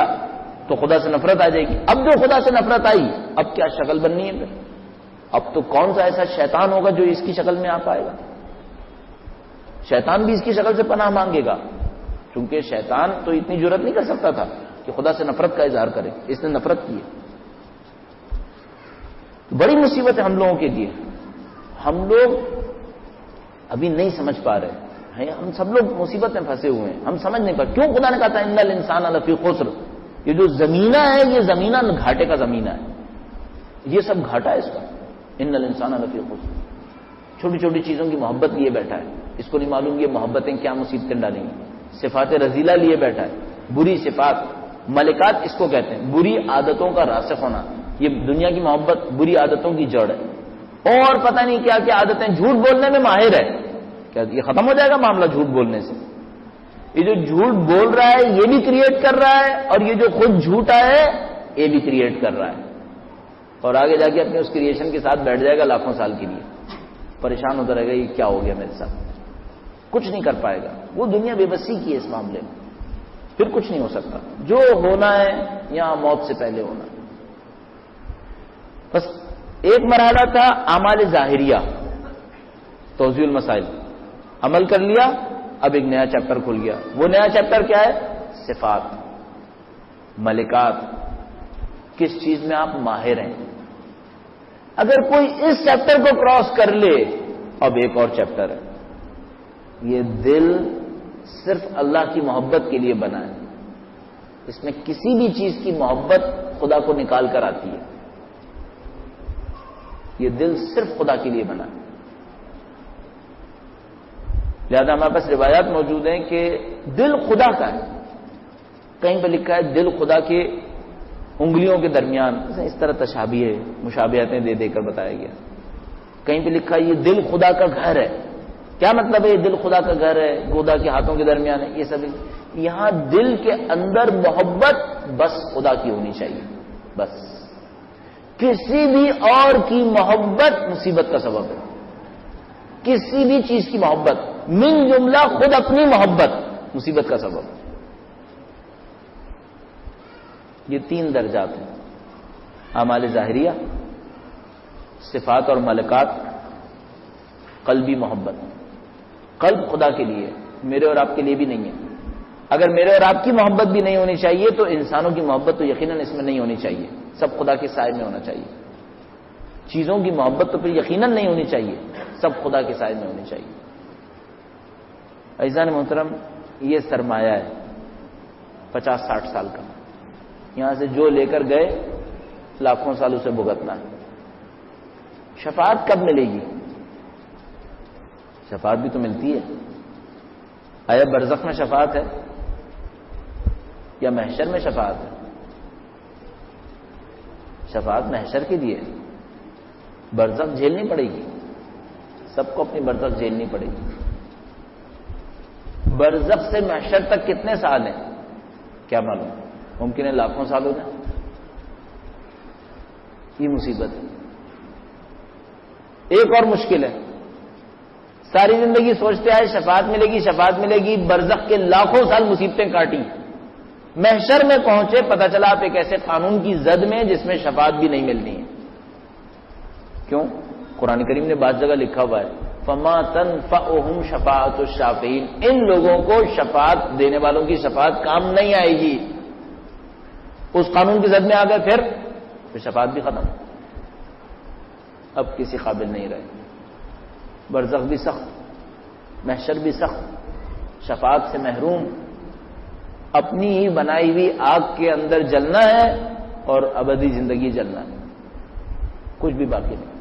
تو خدا سے نفرت آ جائے گی. اب جو خدا سے نفرت آئی اب کیا شکل بننی ہے پھر؟ اب تو کون سا ایسا شیطان ہوگا جو اس کی شکل میں آ پائے گا؟ شیطان بھی اس کی شکل سے پناہ مانگے گا، کیونکہ شیطان تو اتنی جرت نہیں کر سکتا تھا کہ خدا سے نفرت کا اظہار کرے. اس نے نفرت کی ہے. بڑی مصیبت ہے ہم لوگوں کے لیے. ہم لوگ ابھی نہیں سمجھ پا رہے ہیں، ہم سب لوگ مصیبت میں پھنسے ہوئے ہیں، ہم سمجھ نہیں پا. کیوں خدا نے کہا تھا ان الانسان لفی خسر؟ یہ جو زمینہ ہے یہ زمینہ گھاٹے کا زمینہ ہے، یہ سب گھاٹا ہے اس کا. ان الانسان لفی خسر، چھوٹی چھوٹی چیزوں کی محبت لیے بیٹھا ہے، اس کو نہیں معلوم یہ محبتیں کیا مصیبتیں ڈالیں گی. صفات رذیلہ لیے بیٹھا ہے، بری صفات، ملکات اس کو کہتے ہیں، بری عادتوں کا راسخ ہونا. یہ دنیا کی محبت بری عادتوں کی جڑ ہے. اور پتہ نہیں کیا کیا عادتیں، جھوٹ بولنے میں ماہر ہے کہ کیا یہ ختم ہو جائے گا معاملہ جھوٹ بولنے سے؟ یہ جو جھوٹ بول رہا ہے یہ بھی کریٹ کر رہا ہے، اور یہ جو خود جھوٹا ہے یہ بھی کریٹ کر رہا ہے، اور آگے جا کے اپنے اس کریشن کے ساتھ بیٹھ جائے گا لاکھوں سال کے لیے، پریشان ہوتا رہے گا یہ کیا ہو گیا میرے ساتھ، کچھ نہیں کر پائے گا۔ وہ دنیا بے بسی کی ہے اس معاملے میں، پھر کچھ نہیں ہو سکتا۔ جو ہونا ہے یہاں موت سے پہلے ہونا۔ بس ایک مرحلہ تھا اعمال ظاہریہ، توضیح المسائل، عمل کر لیا، اب ایک نیا چیپٹر کھل گیا۔ وہ نیا چیپٹر کیا ہے؟ صفات، ملکات، کس چیز میں آپ ماہر ہیں۔ اگر کوئی اس چیپٹر کو کراس کر لے، اب ایک اور چیپٹر ہے، یہ دل صرف اللہ کی محبت کے لیے بنا ہے، اس میں کسی بھی چیز کی محبت خدا کو نکال کر آتی ہے، یہ دل صرف خدا کے لیے بنا ہے۔ لہذا ہمارے پاس روایات موجود ہیں کہ دل خدا کا ہے، کہیں پہ لکھا ہے دل خدا کے انگلیوں کے درمیان، اس طرح تشابیہ مشابہتیں دے دے کر بتایا گیا۔ کہیں پہ لکھا ہے یہ دل خدا کا گھر ہے۔ کیا مطلب ہے یہ دل خدا کا گھر ہے، گودا کے ہاتھوں کے درمیان ہے؟ یہ سب یہاں دل کے اندر محبت بس خدا کی ہونی چاہیے، بس کسی بھی اور کی محبت مصیبت کا سبب ہے، کسی بھی چیز کی محبت، من جملہ خود اپنی محبت مصیبت کا سبب ہے۔ یہ تین درجات ہیں، اعمال ظاہریہ، صفات اور ملکات، قلبی محبت۔ قلب خدا کے لیے، میرے اور آپ کے لیے بھی نہیں ہے۔ اگر میرے اور آپ کی محبت بھی نہیں ہونی چاہیے تو انسانوں کی محبت تو یقیناً اس میں نہیں ہونی چاہیے، سب خدا کے سائے میں ہونا چاہیے۔ چیزوں کی محبت تو پھر یقیناً نہیں ہونی چاہیے، سب خدا کے سائے میں ہونی چاہیے۔ عزیزان محترم، یہ سرمایہ ہے 50-60 سال کا، یہاں سے جو لے کر گئے لاکھوں سال اسے بھگتنا ہے۔ شفاعت کب ملے گی؟ شفاعت بھی تو ملتی ہے، آیا برزخ میں شفاعت ہے یا محشر میں شفاعت ہے؟ شفاعت محشر کے لیے، برزخ جھیلنی پڑے گی، سب کو اپنی برزخ جھیلنی پڑے گی۔ برزخ سے محشر تک کتنے سال ہیں کیا معلوم، ممکن ہے لاکھوں سال ہو جائیں۔ یہ مصیبت ہے۔ ایک اور مشکل ہے، ساری زندگی سوچتے آئے شفاعت ملے گی، شفاعت ملے گی، برزخ کے لاکھوں سال مصیبتیں کاٹی، محشر میں پہنچے پتہ چلا آپ ایک ایسے قانون کی زد میں جس میں شفاعت بھی نہیں ملنی ہے۔ کیوں؟ قرآن کریم نے بعض جگہ لکھا ہوا ہے فما تنفعهم شفاعت الشافعین، ان لوگوں کو شفاعت دینے والوں کی شفاعت کام نہیں آئے گی۔ اس قانون کی زد میں آ گئے، پھر شفاعت بھی ختم، اب کسی قابل نہیں رہے۔ برزخ بھی سخت، محشر بھی سخت، شفاعت سے محروم، اپنی ہی بنائی ہوئی آگ کے اندر جلنا ہے اور ابدی زندگی جلنا ہے، کچھ بھی باقی نہیں۔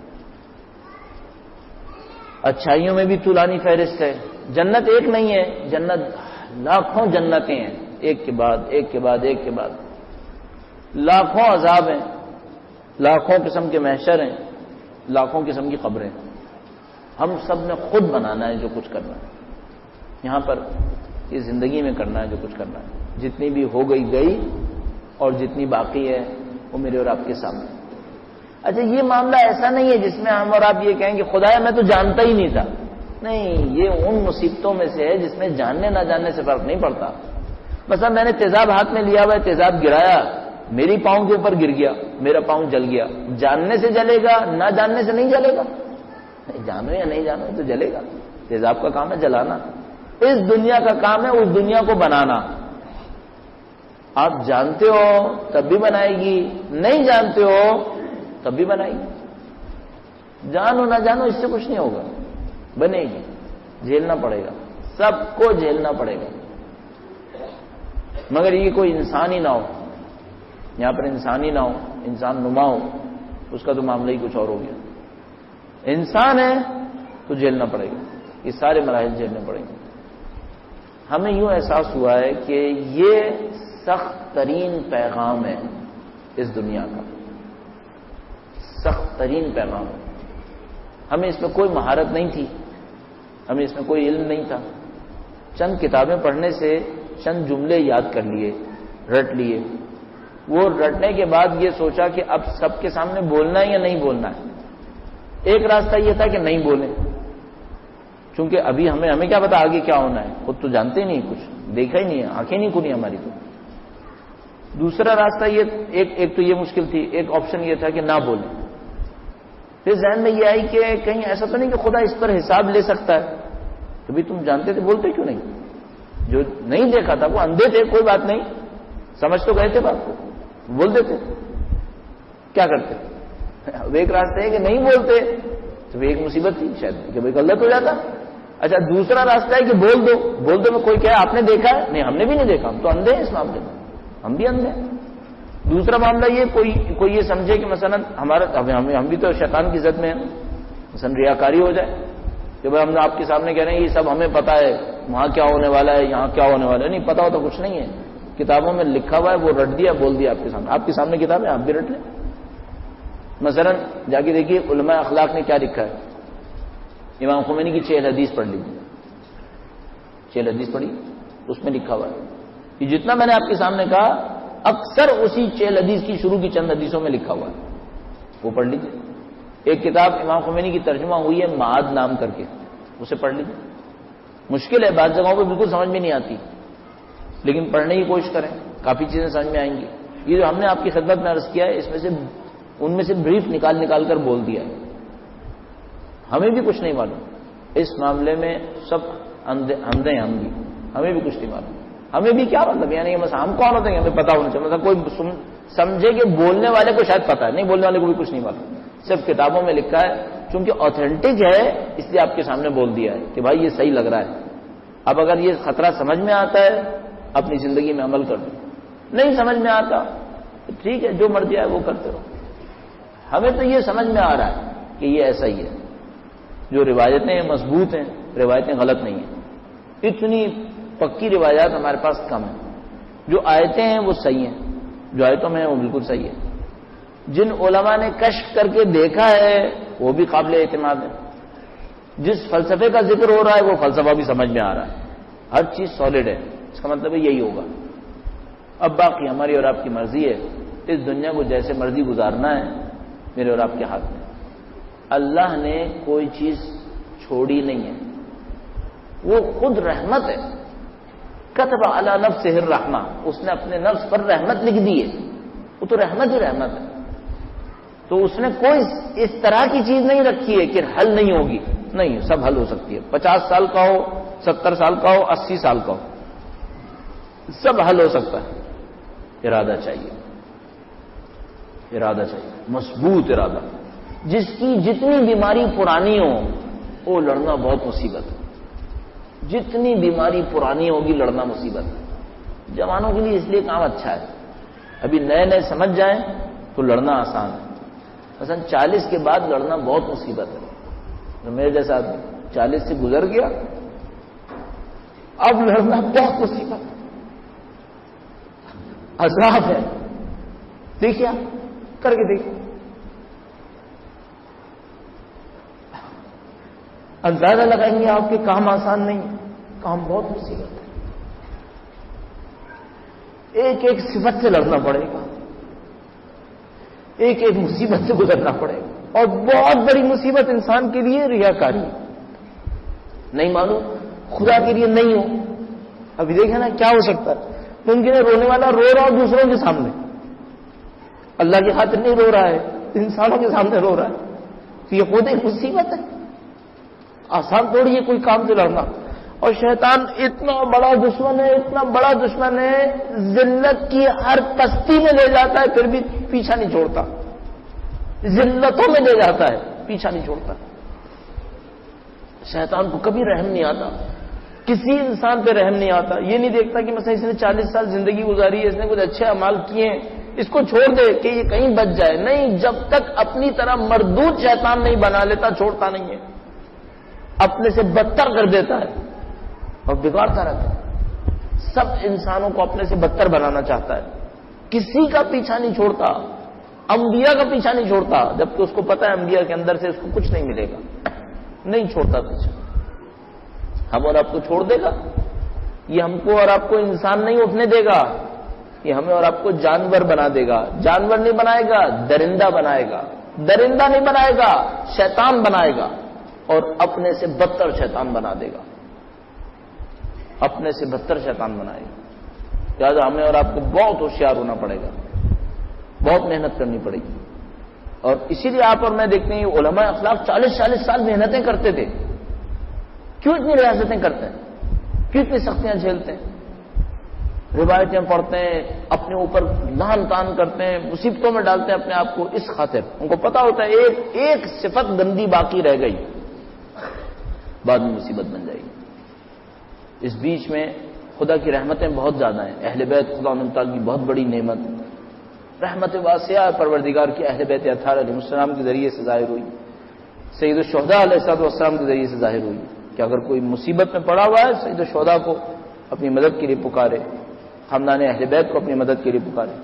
اچھائیوں میں بھی طولانی فہرست ہے، جنت ایک نہیں ہے، جنت لاکھوں جنتیں ہیں، ایک کے بعد ایک کے بعد ایک کے بعد، لاکھوں عذاب ہیں، لاکھوں قسم کے محشر ہیں، لاکھوں قسم کی قبریں۔ ہم سب نے خود بنانا ہے جو کچھ کرنا ہے یہاں پر، اس زندگی میں کرنا ہے جو کچھ کرنا ہے، جتنی بھی ہو گئی گئی اور جتنی باقی ہے وہ میرے اور آپ کے سامنے۔ اچھا، یہ معاملہ ایسا نہیں ہے جس میں ہم اور آپ یہ کہیں کہ خدایا میں تو جانتا ہی نہیں تھا، نہیں، یہ ان مصیبتوں میں سے ہے جس میں جاننے نہ جاننے سے فرق نہیں پڑتا۔ مثلا میں نے تیزاب ہاتھ میں لیا ہوا ہے، تیزاب گرایا، میری پاؤں کے اوپر گر گیا، میرا پاؤں جل گیا، جاننے سے جلے گا نہ جاننے سے نہیں جلے گا؟ نہیں، جانو یا نہیں جانو تو جلے گا۔ تیزاب کا کام ہے جلانا، اس دنیا کا کام ہے اس دنیا کو بنانا۔ آپ جانتے ہو تب بھی بنائے گی، نہیں جانتے ہو تب بھی بنائے گی، جانو نہ جانو اس سے کچھ نہیں ہوگا، بنے گی، جھیلنا پڑے گا، سب کو جھیلنا پڑے گا۔ مگر یہ کوئی انسان ہی نہ ہو، یہاں پر انسان ہی نہ ہو، انسان نما ہو، اس کا تو معاملہ ہی کچھ اور ہو گیا۔ انسان ہے تو جھیلنا پڑے گا، یہ سارے مراحل جھیلنے پڑیں گے۔ ہمیں یوں احساس ہوا ہے کہ یہ سخت ترین پیغام ہے اس دنیا کا، سخت ترین پیغام ہے۔ ہمیں اس میں کوئی مہارت نہیں تھی، ہمیں اس میں کوئی علم نہیں تھا. چند کتابیں پڑھنے سے چند جملے یاد کر لیے, رٹ لیے. وہ رٹنے کے بعد یہ سوچا کہ اب سب کے سامنے بولنا ہے یا نہیں بولنا ہے. ایک راستہ یہ تھا کہ نہیں بولیں, چونکہ ابھی ہمیں کیا پتا آگے کیا ہونا ہے, خود تو جانتے نہیں, کچھ دیکھا ہی نہیں ہے, آنکھیں نہیں کھلی ہماری تو. دوسرا راستہ یہ ایک تو یہ مشکل تھی, ایک آپشن یہ تھا کہ نہ بولیں. پھر ذہن میں یہ آئی کہ کہیں ایسا تو نہیں کہ خدا اس پر حساب لے سکتا ہے, تو بھی تم جانتے تھے بولتے کیوں نہیں؟ جو نہیں دیکھا تھا وہ اندھے تھے, کوئی بات نہیں, سمجھ تو گئے تھے بات کو, بول دیتے, کیا کرتے؟ ایک راستہ ہے کہ نہیں بولتے, تو ایک مصیبت تھی شاید کہ بھائی غلط ہو جاتا. اچھا دوسرا راستہ ہے کہ بول دو میں کوئی کہے آپ نے دیکھا ہے, نہیں ہم نے بھی نہیں دیکھا, ہم تو اندھے ہیں اس معاملے میں, ہم بھی اندھے ہیں. دوسرا معاملہ یہ کوئی یہ سمجھے کہ مثلا ہم بھی تو شیطان کی زد میں ہیں, مثلا ریاکاری ہو جائے کہ بھائی ہم آپ کے سامنے کہہ رہے ہیں یہ سب ہمیں پتا ہے, وہاں کیا ہونے والا ہے, یہاں کیا ہونے والا ہے. نہیں پتا ہوتا کچھ نہیں ہے, کتابوں میں لکھا ہوا ہے, وہ رٹ دیا, بول دیا آپ کے سامنے کتاب ہے, آپ بھی رٹ لیں. مثلا جا کے دیکھیے علماء اخلاق نے کیا لکھا ہے. امام خمینی کی 6 حدیث پڑھ لی, 6 حدیث پڑھی, اس میں لکھا ہوا ہے کہ جتنا میں نے آپ کے سامنے کہا اکثر اسی 6 حدیث کی شروع کی چند حدیثوں میں لکھا ہوا ہے, وہ پڑھ لیجیے. ایک کتاب امام خمینی کی ترجمہ ہوئی ہے معاد نام کر کے, اسے پڑھ لیجیے. مشکل ہے, بعض جگہوں پہ بالکل سمجھ میں نہیں آتی, لیکن پڑھنے کی کوشش کریں, کافی چیزیں سمجھ میں آئیں گی. یہ جو ہم نے آپ کی خدمت میں عرض کیا ہے, اس میں سے ان میں سے بریف نکال کر بول دیا ہے. ہمیں بھی کچھ نہیں معلوم اس معاملے میں, سب اندھے ہیں, ہم بھی, ہمیں بھی کچھ نہیں معلوم. ہمیں بھی کیا مطلب, یعنی مثلا ہم کون ہوتے ہیں ہمیں پتا ہونا چاہیے, مطلب کوئی سمجھے کہ بولنے والے کو شاید پتا ہے, نہیں بولنے والے کو بھی کچھ نہیں معلوم. صرف کتابوں میں لکھا ہے, چونکہ آتھینٹک ہے اس لیے آپ کے سامنے بول دیا ہے کہ بھائی یہ صحیح لگ رہا ہے. اب اگر یہ خطرہ سمجھ میں آتا ہے اپنی زندگی میں عمل کر دو, نہیں سمجھ میں آتا ٹھیک ہے جو مرضی ہے وہ کرتے رہو. ہمیں تو یہ سمجھ میں آ رہا ہے کہ یہ ایسا ہی ہے, جو روایتیں مضبوط ہیں, روایتیں غلط نہیں ہیں. اتنی پکی روایات ہمارے پاس کم ہیں. جو آیتیں ہیں وہ صحیح ہیں, جو آیتوں میں ہیں وہ بالکل صحیح ہے. جن علماء نے کشف کر کے دیکھا ہے وہ بھی قابل اعتماد ہے. جس فلسفے کا ذکر ہو رہا ہے وہ فلسفہ بھی سمجھ میں آ رہا ہے, ہر چیز سالڈ ہے. اس کا مطلب ہے یہی ہوگا. اب باقی ہماری اور آپ کی مرضی ہے, اس دنیا کو جیسے مرضی گزارنا ہے میرے اور آپ کے ہاتھ میں. اللہ نے کوئی چیز چھوڑی نہیں ہے, وہ خود رحمت ہے. کتب علی نفسہ الرحمہ, اس نے اپنے نفس پر رحمت لکھ دی ہے, وہ تو رحمت ہی رحمت ہے. تو اس نے کوئی اس طرح کی چیز نہیں رکھی ہے کہ حل نہیں ہوگی, نہیں, سب حل ہو سکتی ہے. 50 سال کا ہو, 70 سال کا ہو, 80 سال کا ہو, سب حل ہو سکتا ہے. ارادہ چاہیے, ارادہ چاہیے, مضبوط ارادہ. جس کی جتنی بیماری پرانی ہو وہ لڑنا بہت مصیبت ہے. جتنی بیماری پرانی ہوگی لڑنا مصیبت ہے. جوانوں کے لیے اس لیے کام اچھا ہے, ابھی نئے سمجھ جائیں تو لڑنا آسان ہے. مثلا 40 کے بعد لڑنا بہت مصیبت ہے. تو میرے جیسا 40 سے گزر گیا, اب لڑنا بہت مصیبت ہے, عذاب ہے. دیکھیے کر کے دیکھیے, اندازہ لگائیں گے آپ کے کام آسان نہیں, کام بہت مصیبت ہے. ایک ایک صفت سے لڑنا پڑے گا, ایک ایک مصیبت سے گزرنا پڑے گا. اور بہت بڑی مصیبت انسان کے لیے ریاکاری. نہیں معلوم خدا کے لیے نہیں ہو. ابھی دیکھیں نا کیا ہو سکتا ہے, ممکن ہے رونے والا رو رہا ہو دوسروں کے سامنے, اللہ کی خاطر نہیں رو رہا ہے, انسانوں کے سامنے رو رہا ہے. تو یہ خود ایک مصیبت ہے. آسان تھوڑی ہے کوئی کام سے لڑنا. اور شیطان اتنا بڑا دشمن ہے, اتنا بڑا دشمن ہے, ذلت کی ہر پستی میں لے جاتا ہے پھر بھی پیچھا نہیں چھوڑتا. ذلتوں میں لے جاتا ہے, پیچھا نہیں چھوڑتا. شیطان کو کبھی رحم نہیں آتا, کسی انسان پہ رحم نہیں آتا. یہ نہیں دیکھتا کہ مثلا اس نے 40 سال زندگی گزاری ہے, اس نے کچھ اچھے اعمال کیے ہیں, اس کو چھوڑ دے کہ یہ کہیں بچ جائے. نہیں, جب تک اپنی طرح مردود شیطان نہیں بنا لیتا چھوڑتا نہیں ہے. اپنے سے بدتر کر دیتا ہے اور بگاڑتا رہتا ہے. سب انسانوں کو اپنے سے بدتر بنانا چاہتا ہے, کسی کا پیچھا نہیں چھوڑتا. انبیاء کا پیچھا نہیں چھوڑتا, جبکہ اس کو پتا ہے انبیاء کے اندر سے اس کو کچھ نہیں ملے گا. نہیں چھوڑتا پیچھا. ہم اور آپ کو چھوڑ دے گا؟ یہ ہم کو اور آپ کو انسان نہیں اٹھنے دے گا، یہ ہمیں اور آپ کو جانور بنا دے گا۔ جانور نہیں بنائے گا، درندہ بنائے گا۔ درندہ نہیں بنائے گا، شیطان بنائے گا، اور اپنے سے بدتر شیطان بنا دے گا، اپنے سے بدتر شیطان بنائے گا۔ لہٰذا ہمیں اور آپ کو بہت ہوشیار ہونا پڑے گا، بہت محنت کرنی پڑے گی۔ اور اسی لیے آپ اور میں دیکھتے ہیں علماء اخلاق 40 سال محنتیں کرتے تھے۔ کیوں اتنی ریاستیں کرتے ہیں؟ کیوں اتنی سختیاں جھیلتے ہیں؟ روایتیں پڑھتے ہیں، اپنے اوپر لان تان کرتے ہیں، مصیبتوں میں ڈالتے ہیں اپنے آپ کو، اس خاطر ان کو پتا ہوتا ہے ایک صفت گندی باقی رہ گئی، بعد میں مصیبت بن جائے گی۔ اس بیچ میں خدا کی رحمتیں بہت زیادہ ہیں۔ اہل بیت خدا ان تعالیٰ کی بہت بڑی نعمت، رحمت واسعہ پروردگار کی اہل بیت اطہار علیہ السلام کے ذریعے سے ظاہر ہوئی، سید الشہداء علیہ السلام کے ذریعے سے ظاہر ہوئی کہ اگر کوئی مصیبت میں پڑا ہوا ہے سید الشہداء کو اپنی مدد کے لیے پکارے، خاندان اہل بیت کو اپنی مدد کے لیے پکارے۔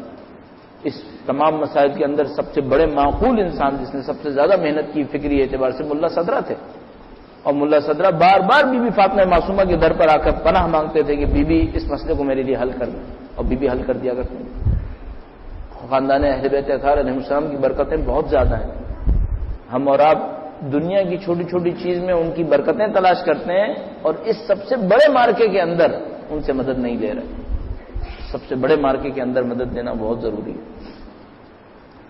اس تمام مسائل کے اندر سب سے بڑے معقول انسان جس نے سب سے زیادہ محنت کی فکری اعتبار سے ملا صدرہ تھے، اور ملا صدرہ بار bar B be Fatima Masuma کے در پر آ کر پناہ مانگتے تھے کہ بی بی اس مسئلے کو میرے لیے حل کر دیں، اور بی بی حل کر دیا کرتے ہیں۔ خاندان اہل بیت اطہار علیہ السلام کی برکتیں بہت زیادہ ہیں۔ ہم اور آپ دنیا کی چھوٹی چھوٹی چیز میں ان کی برکتیں تلاش کرتے ہیں، اور اس سب سے بڑے مارکے کے اندر ان سے مدد نہیں لے رہے۔ سب سے بڑے مارکے کے اندر مدد لینا بہت ضروری ہے۔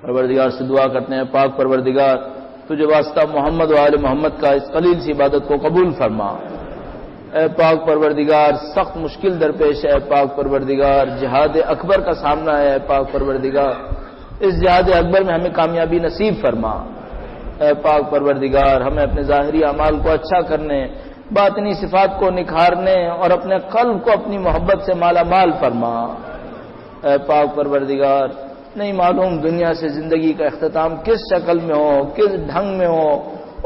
پروردگار سے دعا کرتے ہیں، پاک پروردگار تجھے واسطہ محمد و آل محمد کا اس قلیل سی عبادت کو قبول فرما۔ اے پاک پروردگار سخت مشکل درپیش ہے، پاک پروردگار جہاد اکبر کا سامنا ہے، پاک پروردگار اس جہاد اکبر میں ہمیں کامیابی نصیب فرما۔ اے پاک پروردگار ہمیں اپنے ظاہری اعمال کو اچھا کرنے، باطنی صفات کو نکھارنے اور اپنے قلب کو اپنی محبت سے مالا مال فرما۔ اے پاک پروردگار نہیں معلوم دنیا سے زندگی کا اختتام کس شکل میں ہو، کس ڈھنگ میں ہو،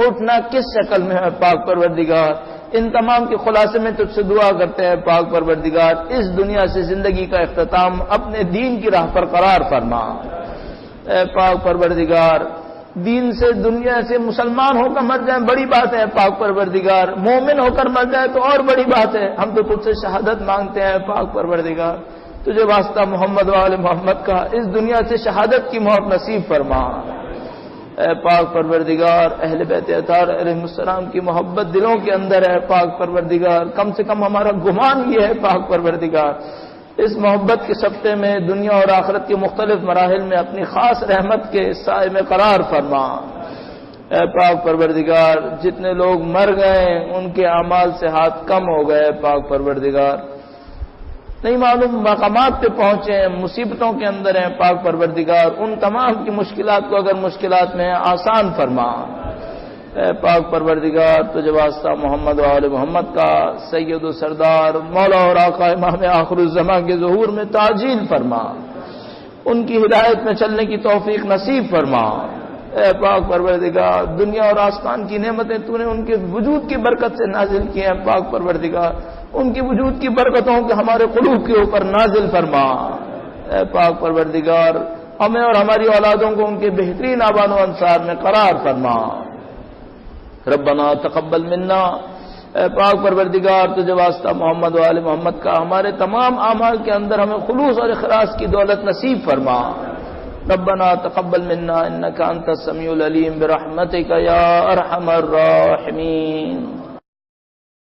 اٹھنا کس شکل میں ہے، پاک پروردگار ان تمام کے خلاصے میں تجھ سے دعا کرتے ہیں، پاک پروردگار اس دنیا سے زندگی کا اختتام اپنے دین کی راہ پر قرار فرما۔ اے پاک پروردگار دین سے دنیا سے مسلمان ہو کر مر جائیں بڑی بات ہے، پاک پروردگار مومن ہو کر مر جائے تو اور بڑی بات ہے، ہم تو تجھ سے شہادت مانگتے ہیں، پاک پروردگار تجھے واسطہ محمد و آل محمد کا اس دنیا سے شہادت کی موت نصیب فرما۔ اے پاک پروردگار اہل بیت اطہار علیہ السلام کی محبت دلوں کے اندر ہے، پاک پروردگار کم سے کم ہمارا گمان یہ ہے پاک پروردگار اس محبت کے سبتے میں دنیا اور آخرت کے مختلف مراحل میں اپنی خاص رحمت کے سائے میں قرار فرما۔ اے پاک پروردگار جتنے لوگ مر گئے ان کے اعمال سے ہاتھ کم ہو گئے، پاک پروردگار نہیں معلوم مقامات پہ پہنچے ہیں، مصیبتوں کے اندر ہیں، پاک پروردگار ان تمام کی مشکلات کو اگر مشکلات میں آسان فرما۔ اے پاک پروردگار تجھے واسطہ محمد و آل محمد کا سید و سردار مولا اور آقا امام آخر الزمان کے ظہور میں تعجیل فرما، ان کی ہدایت میں چلنے کی توفیق نصیب فرما۔ اے پاک پروردگار دنیا اور آسمان کی نعمتیں تو نے ان کے وجود کی برکت سے نازل کی ہیں، پاک پروردگار ان کی وجود کی برکتوں کے ہمارے قلوب کے اوپر نازل فرما۔ اے پاک پروردگار ہمیں اور ہماری اولادوں کو ان کے بہترین آبان و انصار میں قرار فرما۔ ربنا تقبل منا، اے پاک پروردگار تجھے واسطہ محمد و آل محمد کا ہمارے تمام اعمال کے اندر ہمیں خلوص اور اخلاص کی دولت نصیب فرما۔ ربنا تقبل منا انك انت السميع العليم برحمتك يا ارحم الراحمين۔